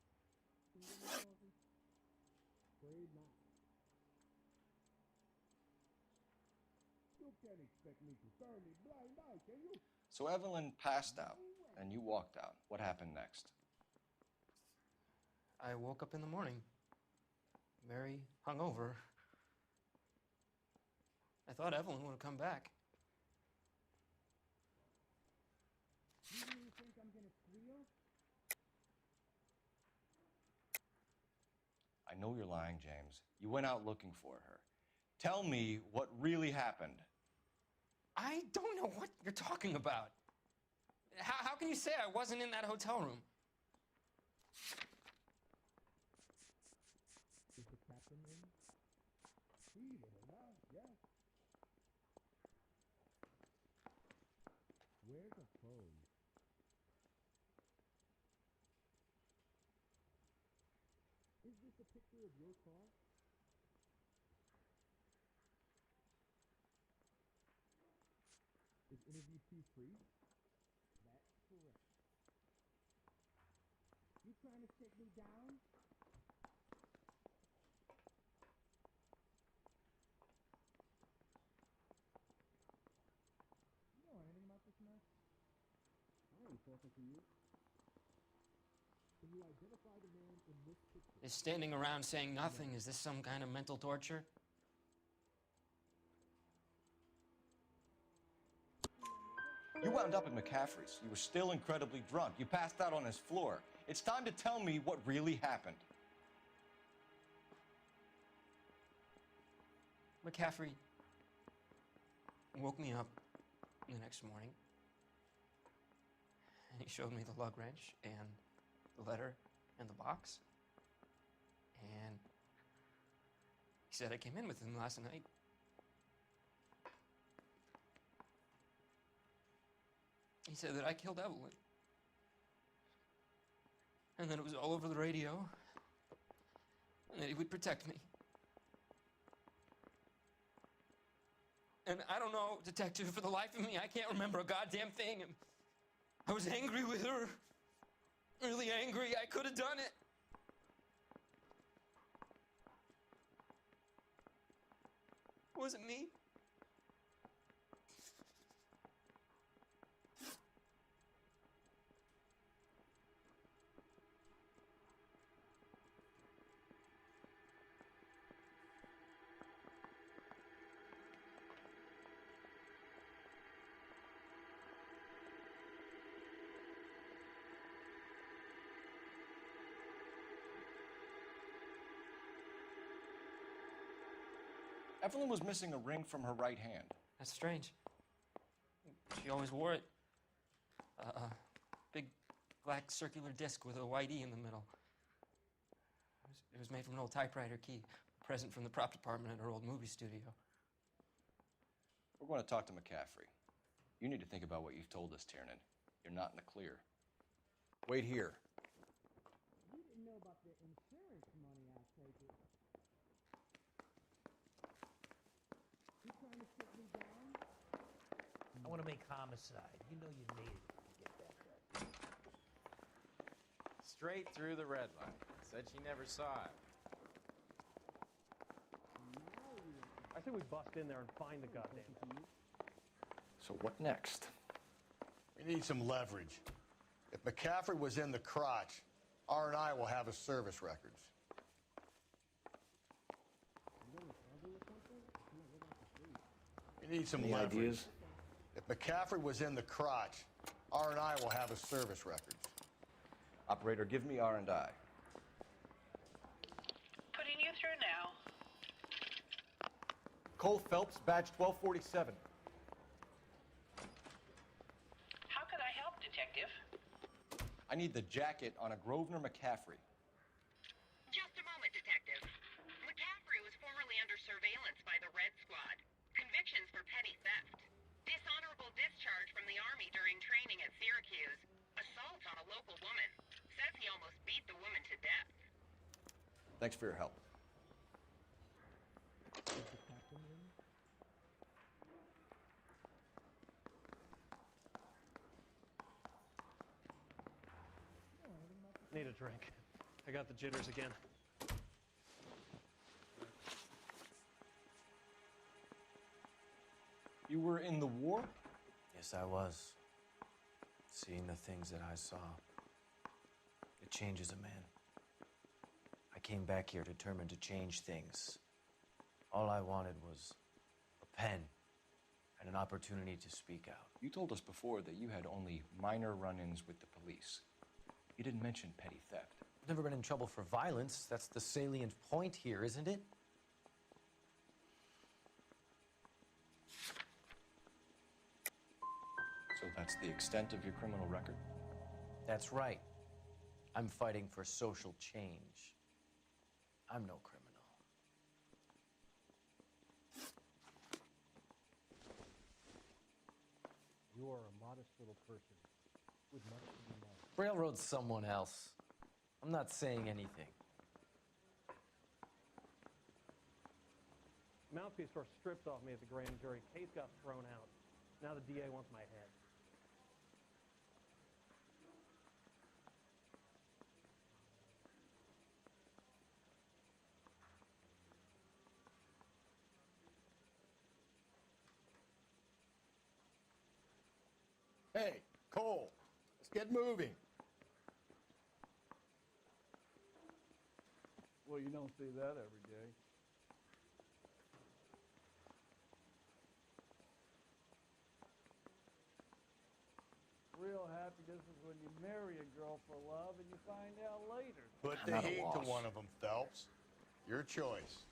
Can you bring me the coffee? Afraid not. You can't expect me to turn a blind eye, can you? So Evelyn passed out and you walked out. What happened next? I woke up in the morning, very hungover. I thought Evelyn would have come back. You really think I'm gonna squeal? I know you're lying, James. You went out looking for her. Tell me what really happened. I don't know what you're talking about. How can you say I wasn't in that hotel room? Is the captain in? Believe it or not, yes. Where's the phone? Is this a picture of your car? Is interview 2 free? That's correct. You trying to take me down? You know anything about this mess? I ain't talking to you. Can you identify the man in this picture? Is standing around saying nothing, is this some kind of mental torture? You wound up at McCaffrey's. You were still incredibly drunk. You passed out on his floor. It's time to tell me what really happened. McCaffrey woke me up the next morning, and he showed me the lug wrench and the letter and the box. And he said I came in with him last night. He said that I killed Evelyn. And that it was all over the radio. And that he would protect me. And I don't know, detective, for the life of me, I can't remember a goddamn thing. And I was angry with her. Really angry. I could have done it. It wasn't me. Evelyn was missing a ring from her right hand. That's strange. She always wore it. Big black circular disc with a white E in the middle. It was made from an old typewriter key, a present from the prop department at her old movie studio. We're going to talk to McCaffrey. You need to think about what you've told us, Tiernan. You're not in the clear. Wait here. You didn't know about the insurance money, I take it. You trying to sit me down? I want to make homicide. You know you made it to get that done. Straight through the red light. Said she never saw it. I say we bust in there and find the goddamn thing. So what next? We need some leverage. If McCaffrey was in the crotch, R&I will have his service records. We need some Any leverage. ideas? If McCaffrey was in the crotch, R&I will have his service records. Operator, give me R&I. Putting you through now. Cole Phelps, badge 1247. How could I help, Detective? I need the jacket on a Grosvenor McCaffrey. Just a moment, Detective. McCaffrey was formerly under surveillance by the Red Squad. Convictions for petty theft. Dishonorable discharge from the Army during training at Syracuse. Assault on a local woman. Says he almost beat the woman to death. Thanks for your help. Need a drink. I got the jitters again. You were in the war? Yes, I was. Seeing the things that I saw, it changes a man. I came back here determined to change things. All I wanted was a pen and an opportunity to speak out. You told us before that you had only minor run-ins with the police. You didn't mention petty theft. I've never been in trouble for violence. That's the salient point here, isn't it? So that's the extent of your criminal record? That's right. I'm fighting for social change. I'm no criminal. You are a modest little person with much to be known. Railroad's someone else. I'm not saying anything. Mouthpiece tore strips off me at the grand jury. Case got thrown out. Now the DA wants my head. Hey, Cole, let's get moving. Well, you don't see that every day. Real happiness is when you marry a girl for love and you find out later. Put the heat to one of them, Phelps. Your choice.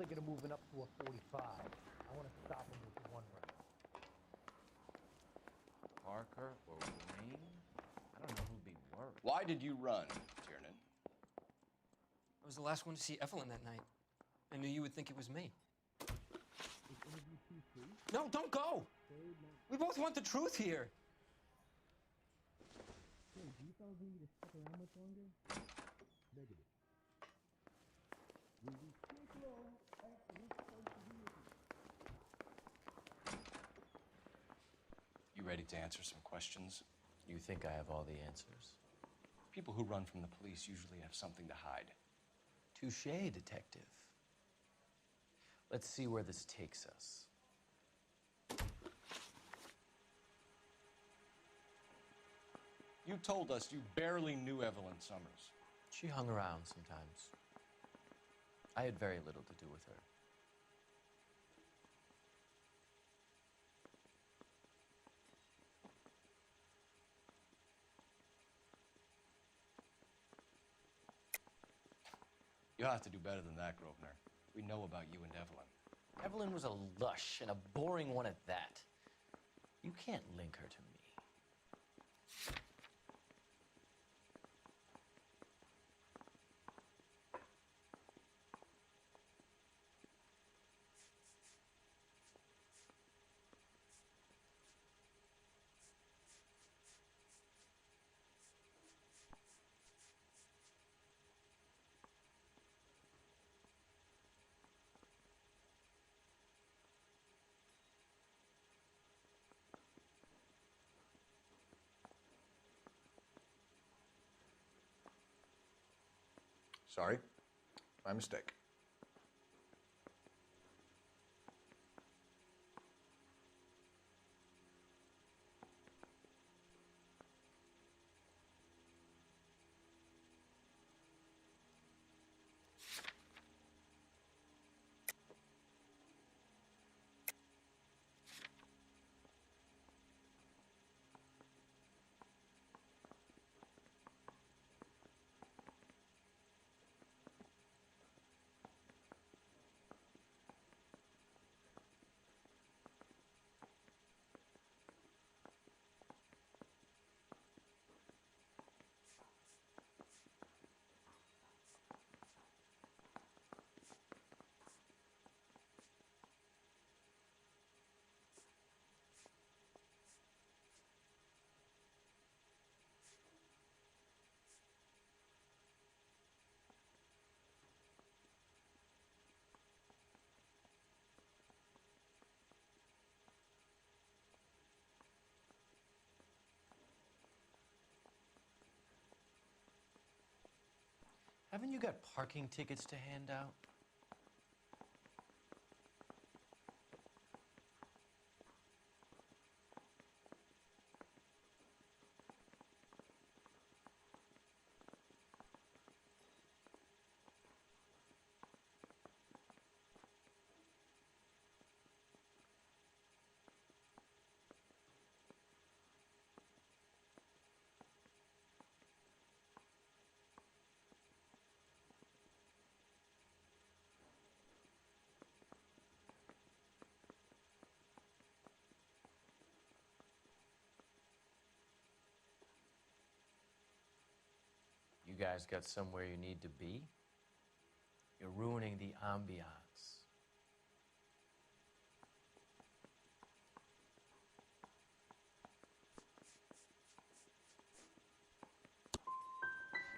thinking of moving up to a 45. I want to stop him with one round. Parker or Green? I don't know who'd be worse. Why did you run, Tiernan? I was the last one to see Evelyn that night. I knew you would think it was me. Is interview 2 free? No, don't go! We both want the truth here. Hey, do you fellas need me to stick around much longer? Negative. Will we speak low after this place is easy? You ready to answer some questions? You think I have all the answers? People who run from the police usually have something to hide. Touché, detective. Let's see where this takes us. You told us you barely knew Evelyn Summers. She hung around sometimes. I had very little to do with her. You'll have to do better than that, Grosvenor. We know about you and Evelyn. Evelyn was a lush, and a boring one at that. You can't link her to me. Sorry, my mistake. Haven't you got parking tickets to hand out? You guys got somewhere you need to be? You're ruining the ambiance.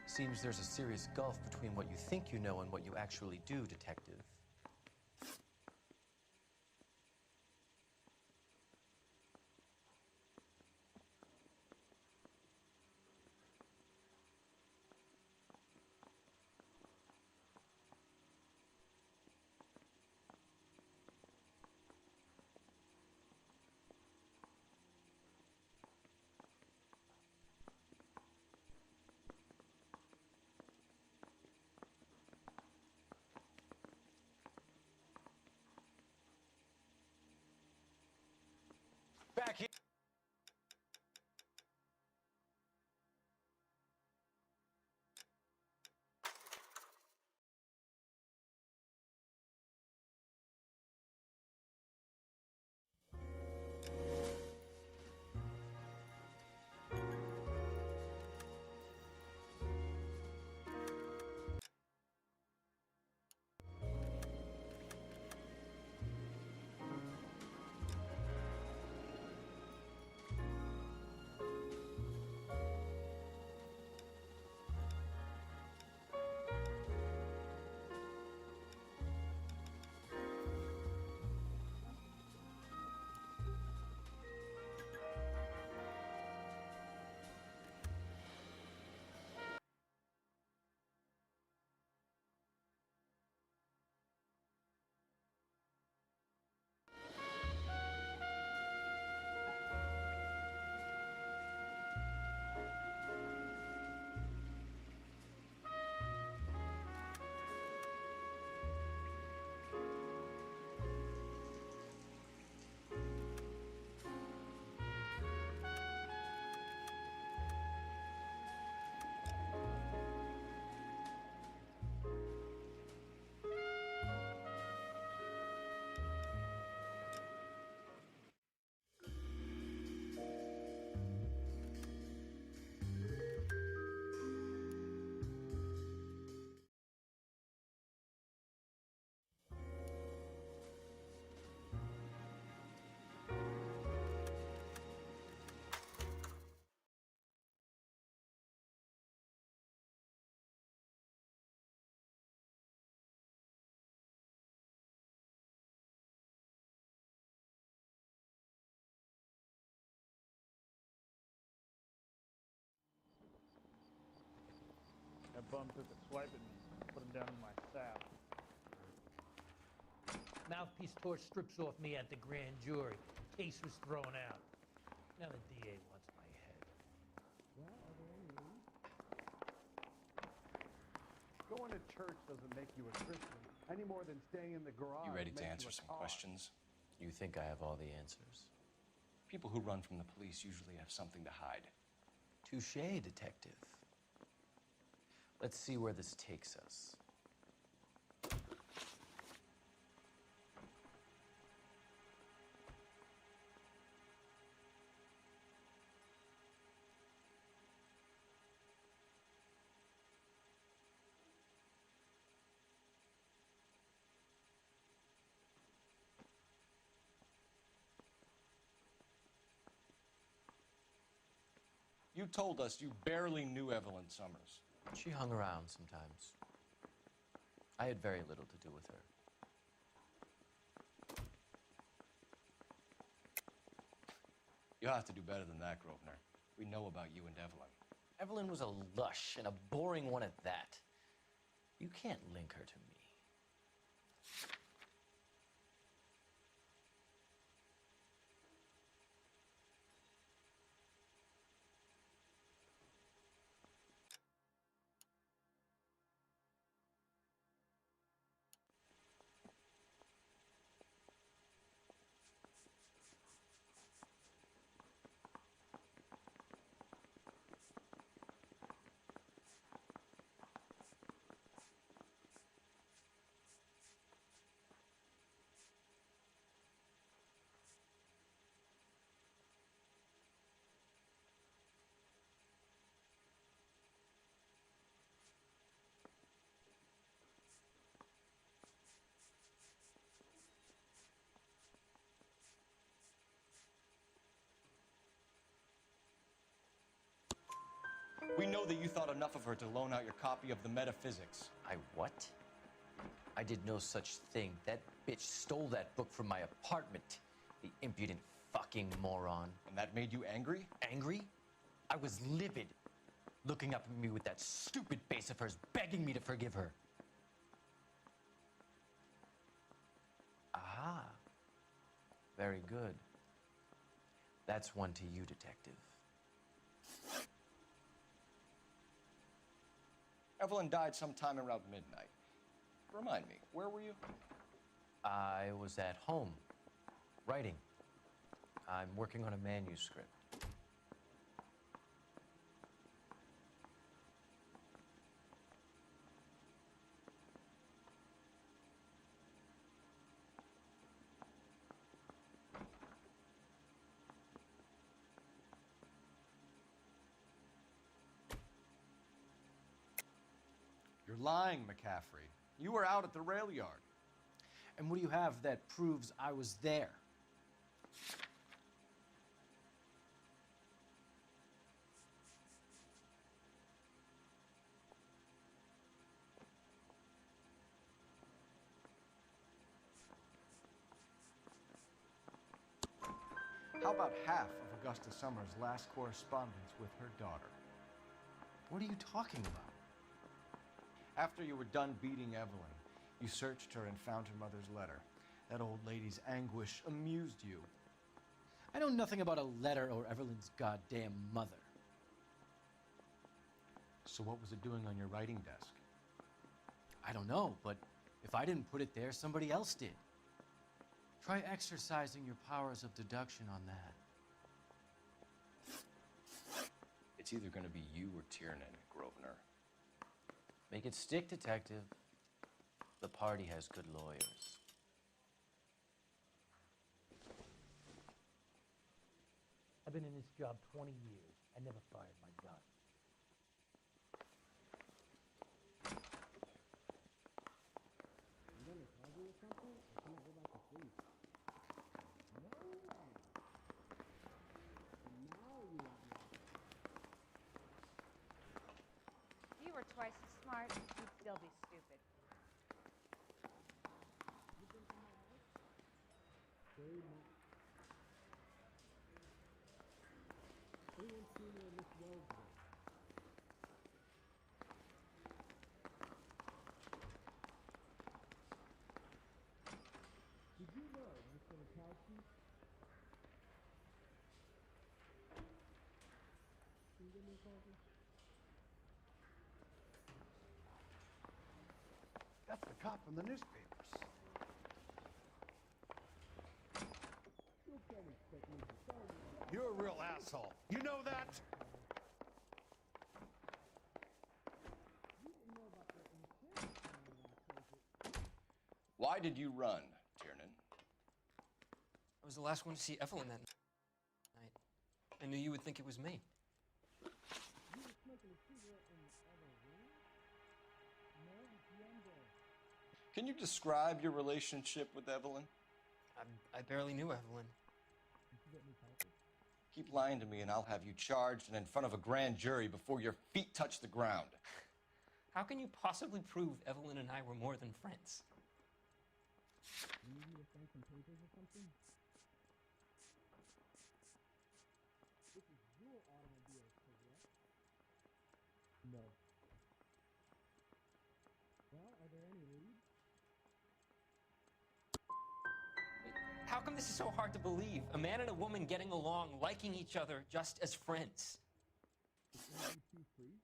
Seems there's a serious gulf between what you think you know and what you actually do, detective. Back here. bum took a swipe at me, put him down in my sap. Mouthpiece tore strips off me at the grand jury. Case was thrown out. Now the DA wants my head. Well, are there any leads? Going to church doesn't make you a Christian any more than staying in the garage. You ready to makes answer you a some cop. questions? You think I have all the answers? People who run from the police usually have something to hide. Touché, detective. Let's see where this takes us. You told us you barely knew Evelyn Summers. She hung around sometimes. I had very little to do with her. You'll have to do better than that, Grosvenor. We know about you and Evelyn. Evelyn was a lush, and a boring one at that. You can't link her to me. We know that you thought enough of her to loan out your copy of the Metaphysics. I what? I did no such thing. That bitch stole that book from my apartment. The impudent fucking moron. And that made you angry? Angry? I was livid. Looking up at me with that stupid face of hers, begging me to forgive her. Aha. Very good. That's one to you, detective. Evelyn died sometime around midnight. Remind me, where were you? I was at home, writing. I'm working on a manuscript. You're lying, McCaffrey. You were out at the rail yard. And what do you have that proves I was there? How about half of Augusta Summers' last correspondence with her daughter? What are you talking about? After you were done beating Evelyn, you searched her and found her mother's letter. That old lady's anguish amused you. I know nothing about a letter or Evelyn's goddamn mother. So what was it doing on your writing desk? I don't know, but if I didn't put it there, somebody else did. Try exercising your powers of deduction on that. It's either going to be you or Tiernan, Grosvenor. Make it stick, detective. The party has good lawyers. I've been in this job 20 years. I never fired my gun. You gonna charge me with something? Or can I go back to sleep? No! Now you want me. If you were twice as smart, you'd still be stupid. You think I'm alright? Very much. Anyone seen where Miss Rose went? That's the cop from the newspapers. You're a real asshole. You know that? Why did you run, Tiernan? I was the last one to see Evelyn that night. I knew you would think it was me. Can you describe your relationship with Evelyn? I barely knew Evelyn. Keep lying to me and I'll have you charged and in front of a grand jury before your feet touch the ground. How can you possibly prove Evelyn and I were more than friends? You need me to sign some papers or something? This is your automobile, correct? No. Well, are there any leads? How come this is so hard to believe? A man and a woman getting along, liking each other just as friends. Are you two free?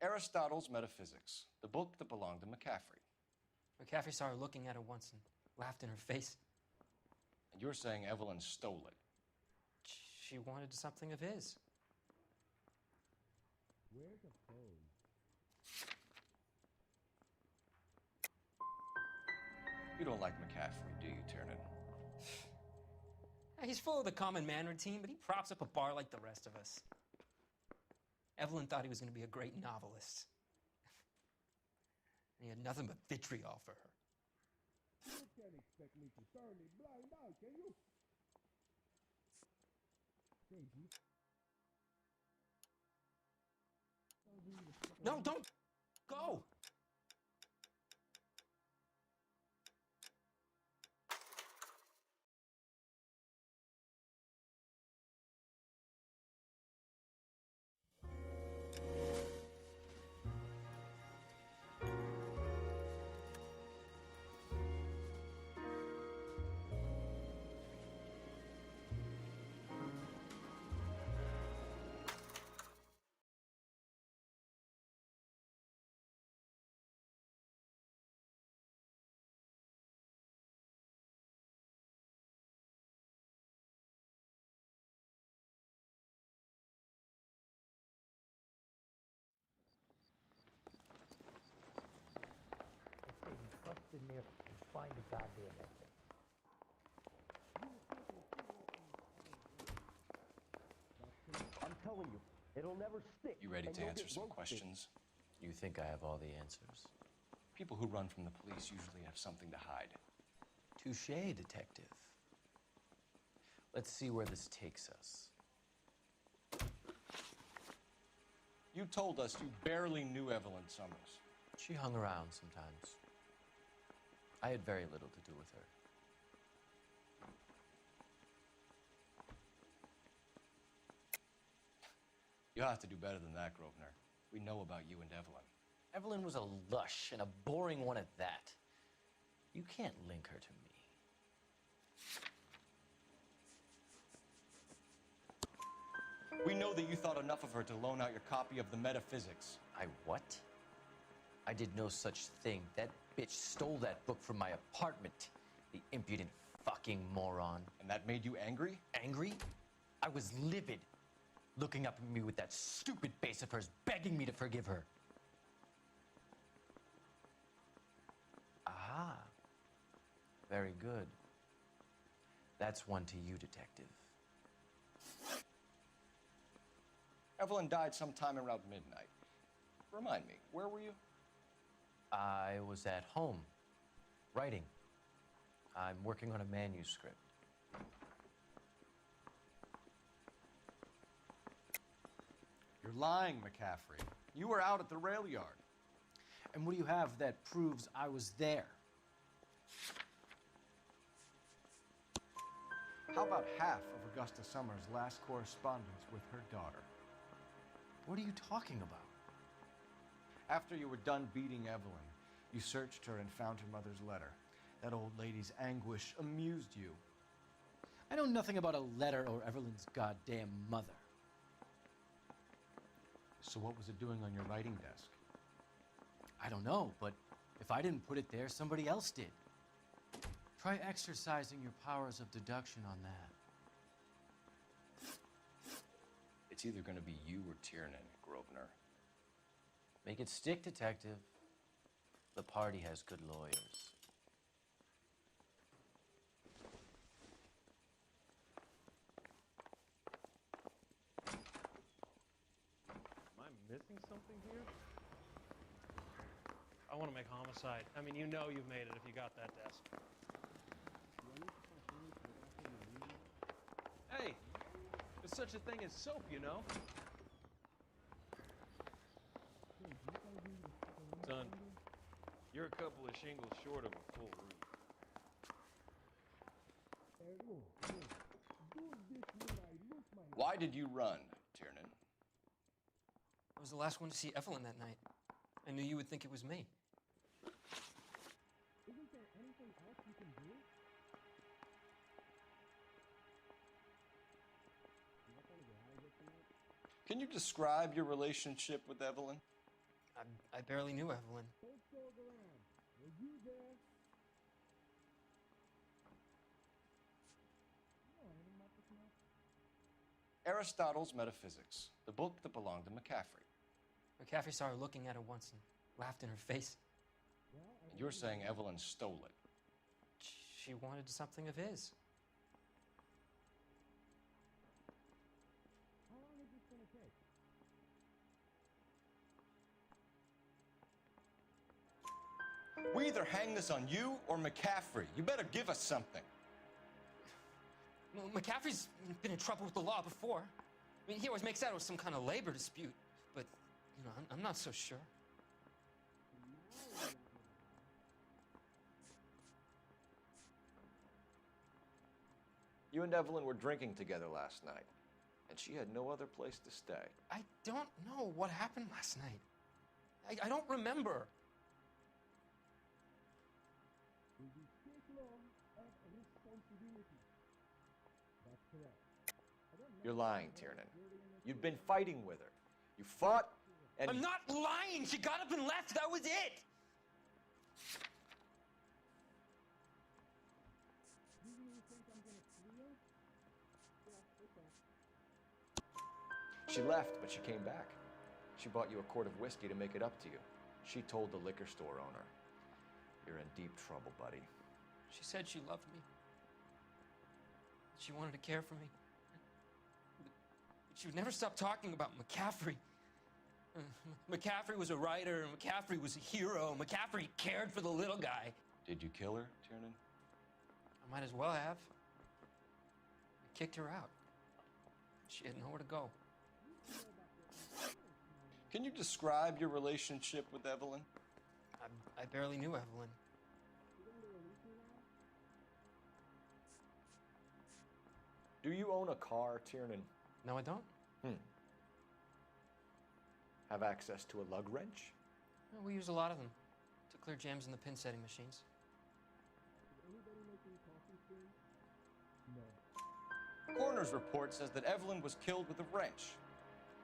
Aristotle's Metaphysics, the book that belonged to McCaffrey. McCaffrey saw her looking at it once and laughed in her face. And you're saying Evelyn stole it. She wanted something of his. Where's the phone? You don't like McCaffrey, do you, Tiernan? He's full of the common man routine, but he props up a bar like the rest of us. Evelyn thought he was going to be a great novelist. And he had nothing but vitriol for her. You can't expect me to turn a blind eye, can you? Hey, you... No, don't go! Bust in there and find the goddamn thing. I'm telling you, it'll never stick. You ready and to you'll answer get some roasted. questions? You think I have all the answers? People who run from the police usually have something to hide. Touché, detective. Let's see where this takes us. You told us you barely knew Evelyn Summers. She hung around sometimes. I had very little to do with her. You'll have to do better than that, Grosvenor. We know about you and Evelyn. Evelyn was a lush and a boring one at that. You can't link her to me. We know that you thought enough of her to loan out your copy of the Metaphysics. I what? I did no such thing. That bitch stole that book from my apartment. The impudent fucking moron. And that made you angry? Angry? I was livid. Looking up at me with that stupid face of hers, begging me to forgive her. Ah. Very good. That's one to you, detective. Evelyn died sometime around midnight. Remind me, where were you? I was at home, writing. I'm working on a manuscript. You're lying, McCaffrey. You were out at the rail yard. And what do you have that proves I was there? How about half of Augusta Summers' last correspondence with her daughter? What are you talking about? After you were done beating Evelyn, you searched her and found her mother's letter. That old lady's anguish amused you. I know nothing about a letter or Evelyn's goddamn mother. So what was it doing on your writing desk? I don't know, but if I didn't put it there, somebody else did. Try exercising your powers of deduction on that. It's either going to be you or Tiernan, Grosvenor. Make it stick, Detective. The party has good lawyers. Am I missing something here? I want to make homicide. I mean, you know you've made it if you got that desk. Hey, there's such a thing as soap, you know? Son, you're a couple of shingles short of a full roof. Why did you run, Tiernan? I was the last one to see Evelyn that night. I knew you would think it was me. Isn't there anything else you can do? Can you describe your relationship with Evelyn? I barely knew Evelyn. Don't stalk around. Were you there? No, anything about this map? Aristotle's Metaphysics, the book that belonged to McCaffrey. McCaffrey saw her looking at her once and laughed in her face. And you're saying Evelyn stole it. She wanted something of his. How long is this gonna take? We either hang this on you or McCaffrey. You better give us something. Well, McCaffrey's been in trouble with the law before. I mean, he always makes out it was some kind of labor dispute, but, you know, I'm not so sure. You and Evelyn were drinking together last night, and she had no other place to stay. I don't know what happened last night. I don't remember. Will you take law and responsibility? That's correct. I don't know. You're lying, Tiernan. You'd been fighting with her. You fought, and... I'm not lying! She got up and left! That was it! Do you think I'm gonna steal? Yeah, okay. She left, but she came back. She bought you a quart of whiskey to make it up to you. She told the liquor store owner. You're in deep trouble, buddy. She said she loved me. She wanted to care for me. But she would never stop talking about McCaffrey. McCaffrey was a writer, and McCaffrey was a hero. McCaffrey cared for the little guy. Did you kill her, Tiernan? I might as well have. I kicked her out. She had nowhere to go. Can you describe your relationship with Evelyn? I barely knew Evelyn. Do you own a car, Tiernan? No, I don't. Have access to a lug wrench? Well, we use a lot of them to clear jams in the pin setting machines. Is anybody making coffee soon? No. Coroner's report says that Evelyn was killed with a wrench.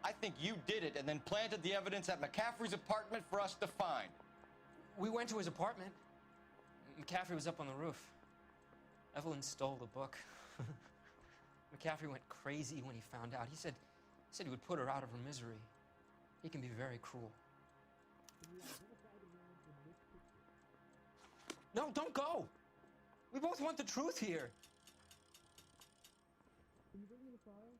I think you did it and then planted the evidence at McCaffrey's apartment for us to find. We went to his apartment. McCaffrey was up on the roof. Evelyn stole the book. McCaffrey went crazy when he found out. He said he would put her out of her misery. He can be very cruel. No, don't go! We both want the truth here. Can you bring me the file?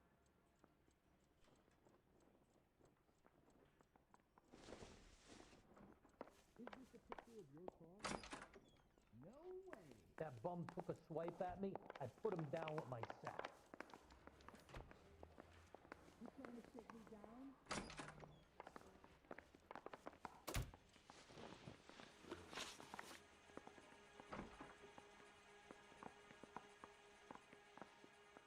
Is this a picture of your car? No way! That bum took a swipe at me. I put him down with my sack. You trying to sit me down?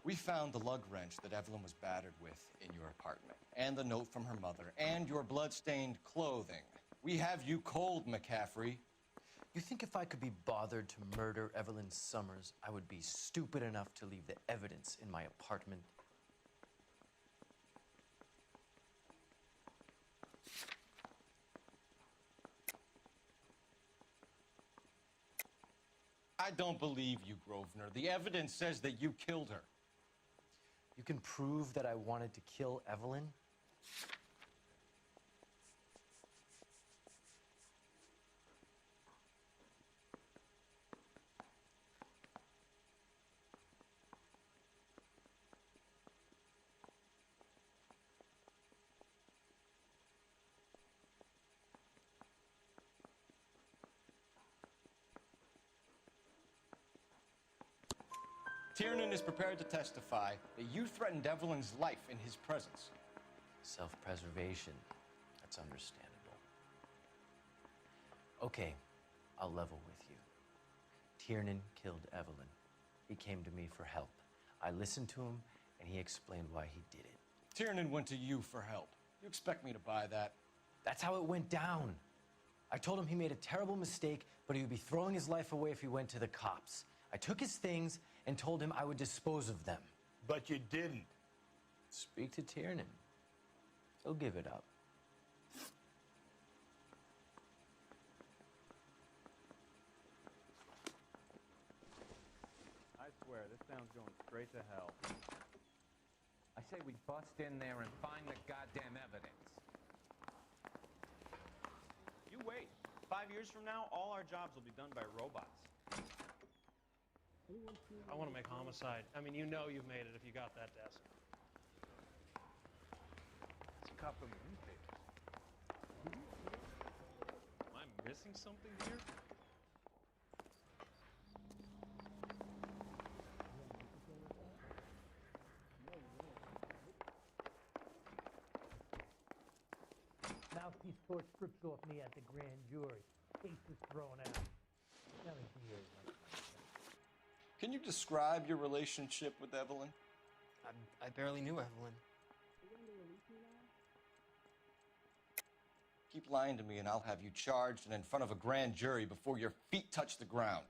We found the lug wrench that Evelyn was battered with in your apartment, and the note from her mother, and your blood-stained clothing. We have you cold, McCaffrey. You think if I could be bothered to murder Evelyn Summers, I would be stupid enough to leave the evidence in my apartment? I don't believe you, Grosvenor. The evidence says that you killed her. You can prove that I wanted to kill Evelyn? Tiernan is prepared to testify that you threatened Evelyn's life in his presence. Self-preservation. That's understandable. Okay, I'll level with you. Tiernan killed Evelyn. He came to me for help. I listened to him, and he explained why he did it. Tiernan went to you for help. You expect me to buy that? That's how it went down. I told him he made a terrible mistake, but he would be throwing his life away if he went to the cops. I took his things and told him I would dispose of them. But you didn't. Speak to Tiernan. He'll give it up. I swear, this town's going straight to hell. I say we bust in there and find the goddamn evidence. You wait. 5 years from now, all our jobs will be done by robots. I want to make homicide. I mean, you know you've made it if you got that desk. It's a cop from the newspapers. Am I missing something here? Mouthpiece tore strips off me at the grand jury. Case was thrown out. Now the DA wants my head. Can you describe your relationship with Evelyn? I barely knew Evelyn. Keep lying to me and I'll have you charged and in front of a grand jury before your feet touch the ground.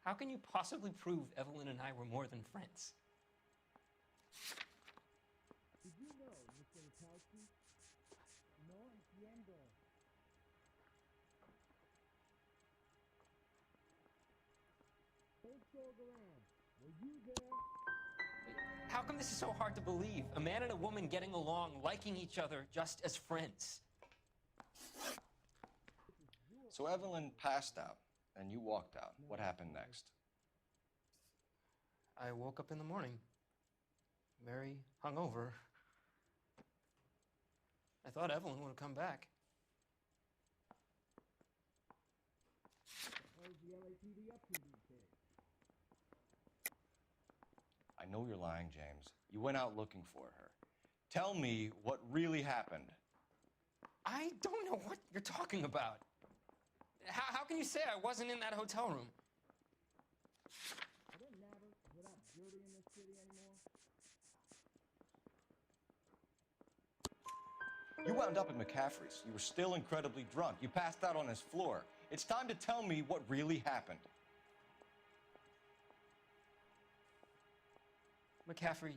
How can you possibly prove Evelyn and I were more than friends? Did you know, Mr. Mikowski? No entiendo. Don't show around. Were you there? How come this is so hard to believe? A man and a woman getting along, liking each other just as friends. So Evelyn passed out and you walked out. What happened next? I woke up in the morning, very hungover. I thought Evelyn would have come back. What is the LAPD up to these days? I know you're lying, James. You went out looking for her. Tell me what really happened. I don't know what you're talking about. How can you say I wasn't in that hotel room? Are there never without dirty in this city anymore? You wound up at McCaffrey's. You were still incredibly drunk. You passed out on his floor. It's time to tell me what really happened. McCaffrey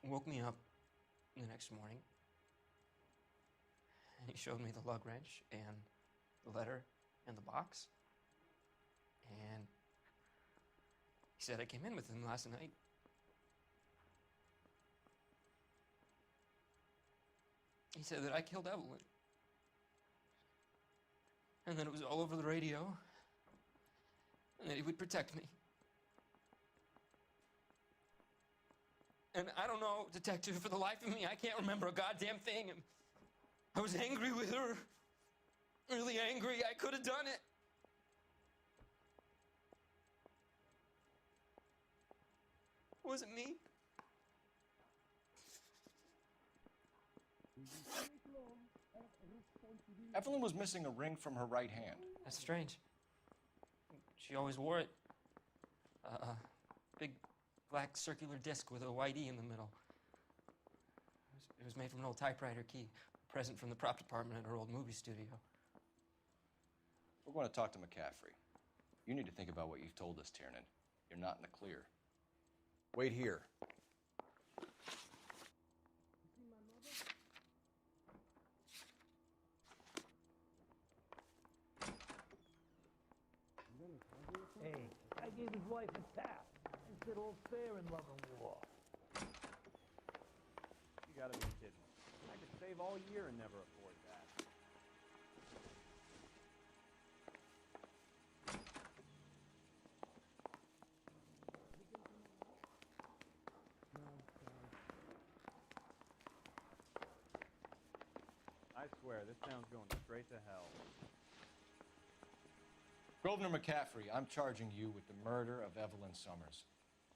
woke me up the next morning, and he showed me the lug wrench and the letter and the box, and he said I came in with him last night. He said that I killed Evelyn, and that it was all over the radio, and that he would protect me. And I don't know, detective, for the life of me, I can't remember a goddamn thing. And I was angry with her. Really angry. I could have done it. Was it me? Evelyn was missing a ring from her right hand. That's strange. She always wore it. Big black circular disc with a white E in the middle. It was made from an old typewriter key, a present from the prop department at her old movie studio. We're going to talk to McCaffrey. You need to think about what you've told us, Tiernan. You're not in the clear. Wait here. Hey, I gave his wife a tap and said all's fair in love and war. You gotta be kidding. I could save all year and never afford that. I swear, this town's going straight to hell. Grosvenor McCaffrey, I'm charging you with the murder of Evelyn Summers.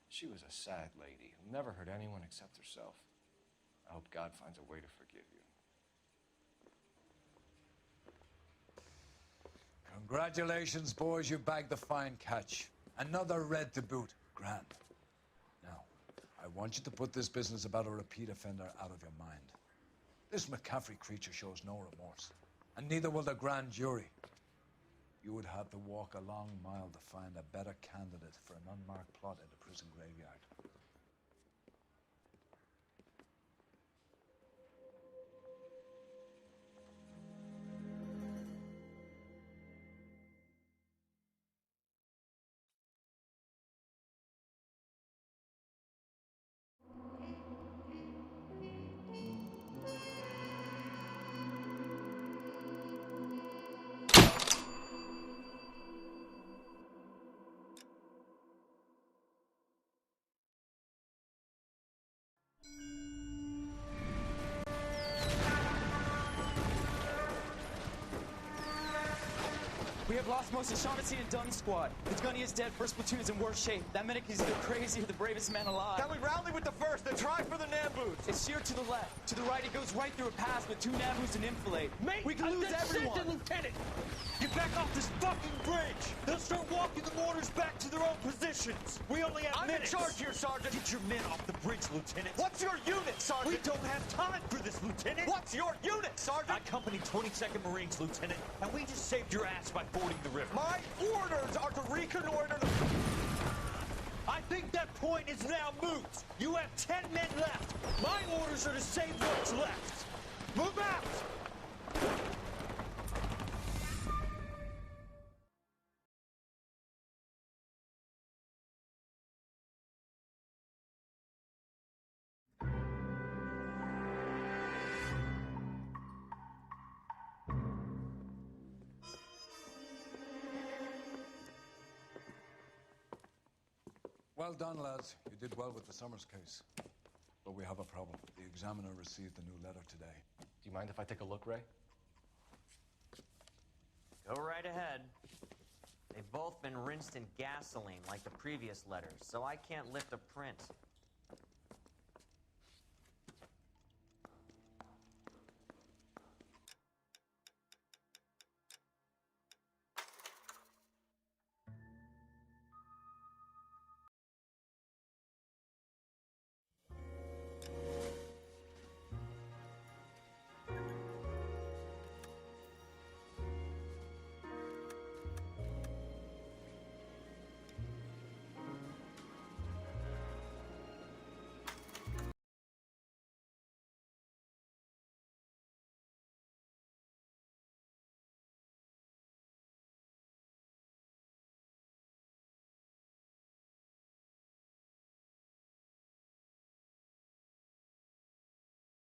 She was a sad lady who never hurt anyone except herself. I hope God finds a way to forgive you. Congratulations, boys. You bagged the fine catch. Another red to boot. Grand. Now, I want you to put this business about a repeat offender out of your mind. This McCaffrey creature shows no remorse, and neither will the grand jury. You would have to walk a long mile to find a better candidate for an unmarked plot in the prison graveyard. We have lost most of Shaughnessy and Dunn's squad. His gunny is dead. First platoon's in worse shape. That medic is either crazy or the bravest man alive. Can we rally with the first and try for the Nambus? It's sheer to the left. To the right, it goes right through a pass with 2 Nambus and enfilade. Mate, we can lose everyone. Lieutenant! Get back off this fucking bridge! They'll start walking the mortars back to their own positions! We only have minutes! I'm in charge here, Sergeant! Get your men off the bridge, Lieutenant! What's your unit, Sergeant? We don't have time for this, Lieutenant! What's your unit, Sergeant? I company 22nd Marines, Lieutenant, and we just saved your ass by fording the river. My orders are to reconnoiter the... I think that point is now moot! You have 10 men left! My orders are to save what's left! Move out! Well done, lads. You did well with the Summers case. But we have a problem. The examiner received a new letter today. Do you mind if I take a look, Ray? Go right ahead. They've both been rinsed in gasoline like the previous letters, so I can't lift a print.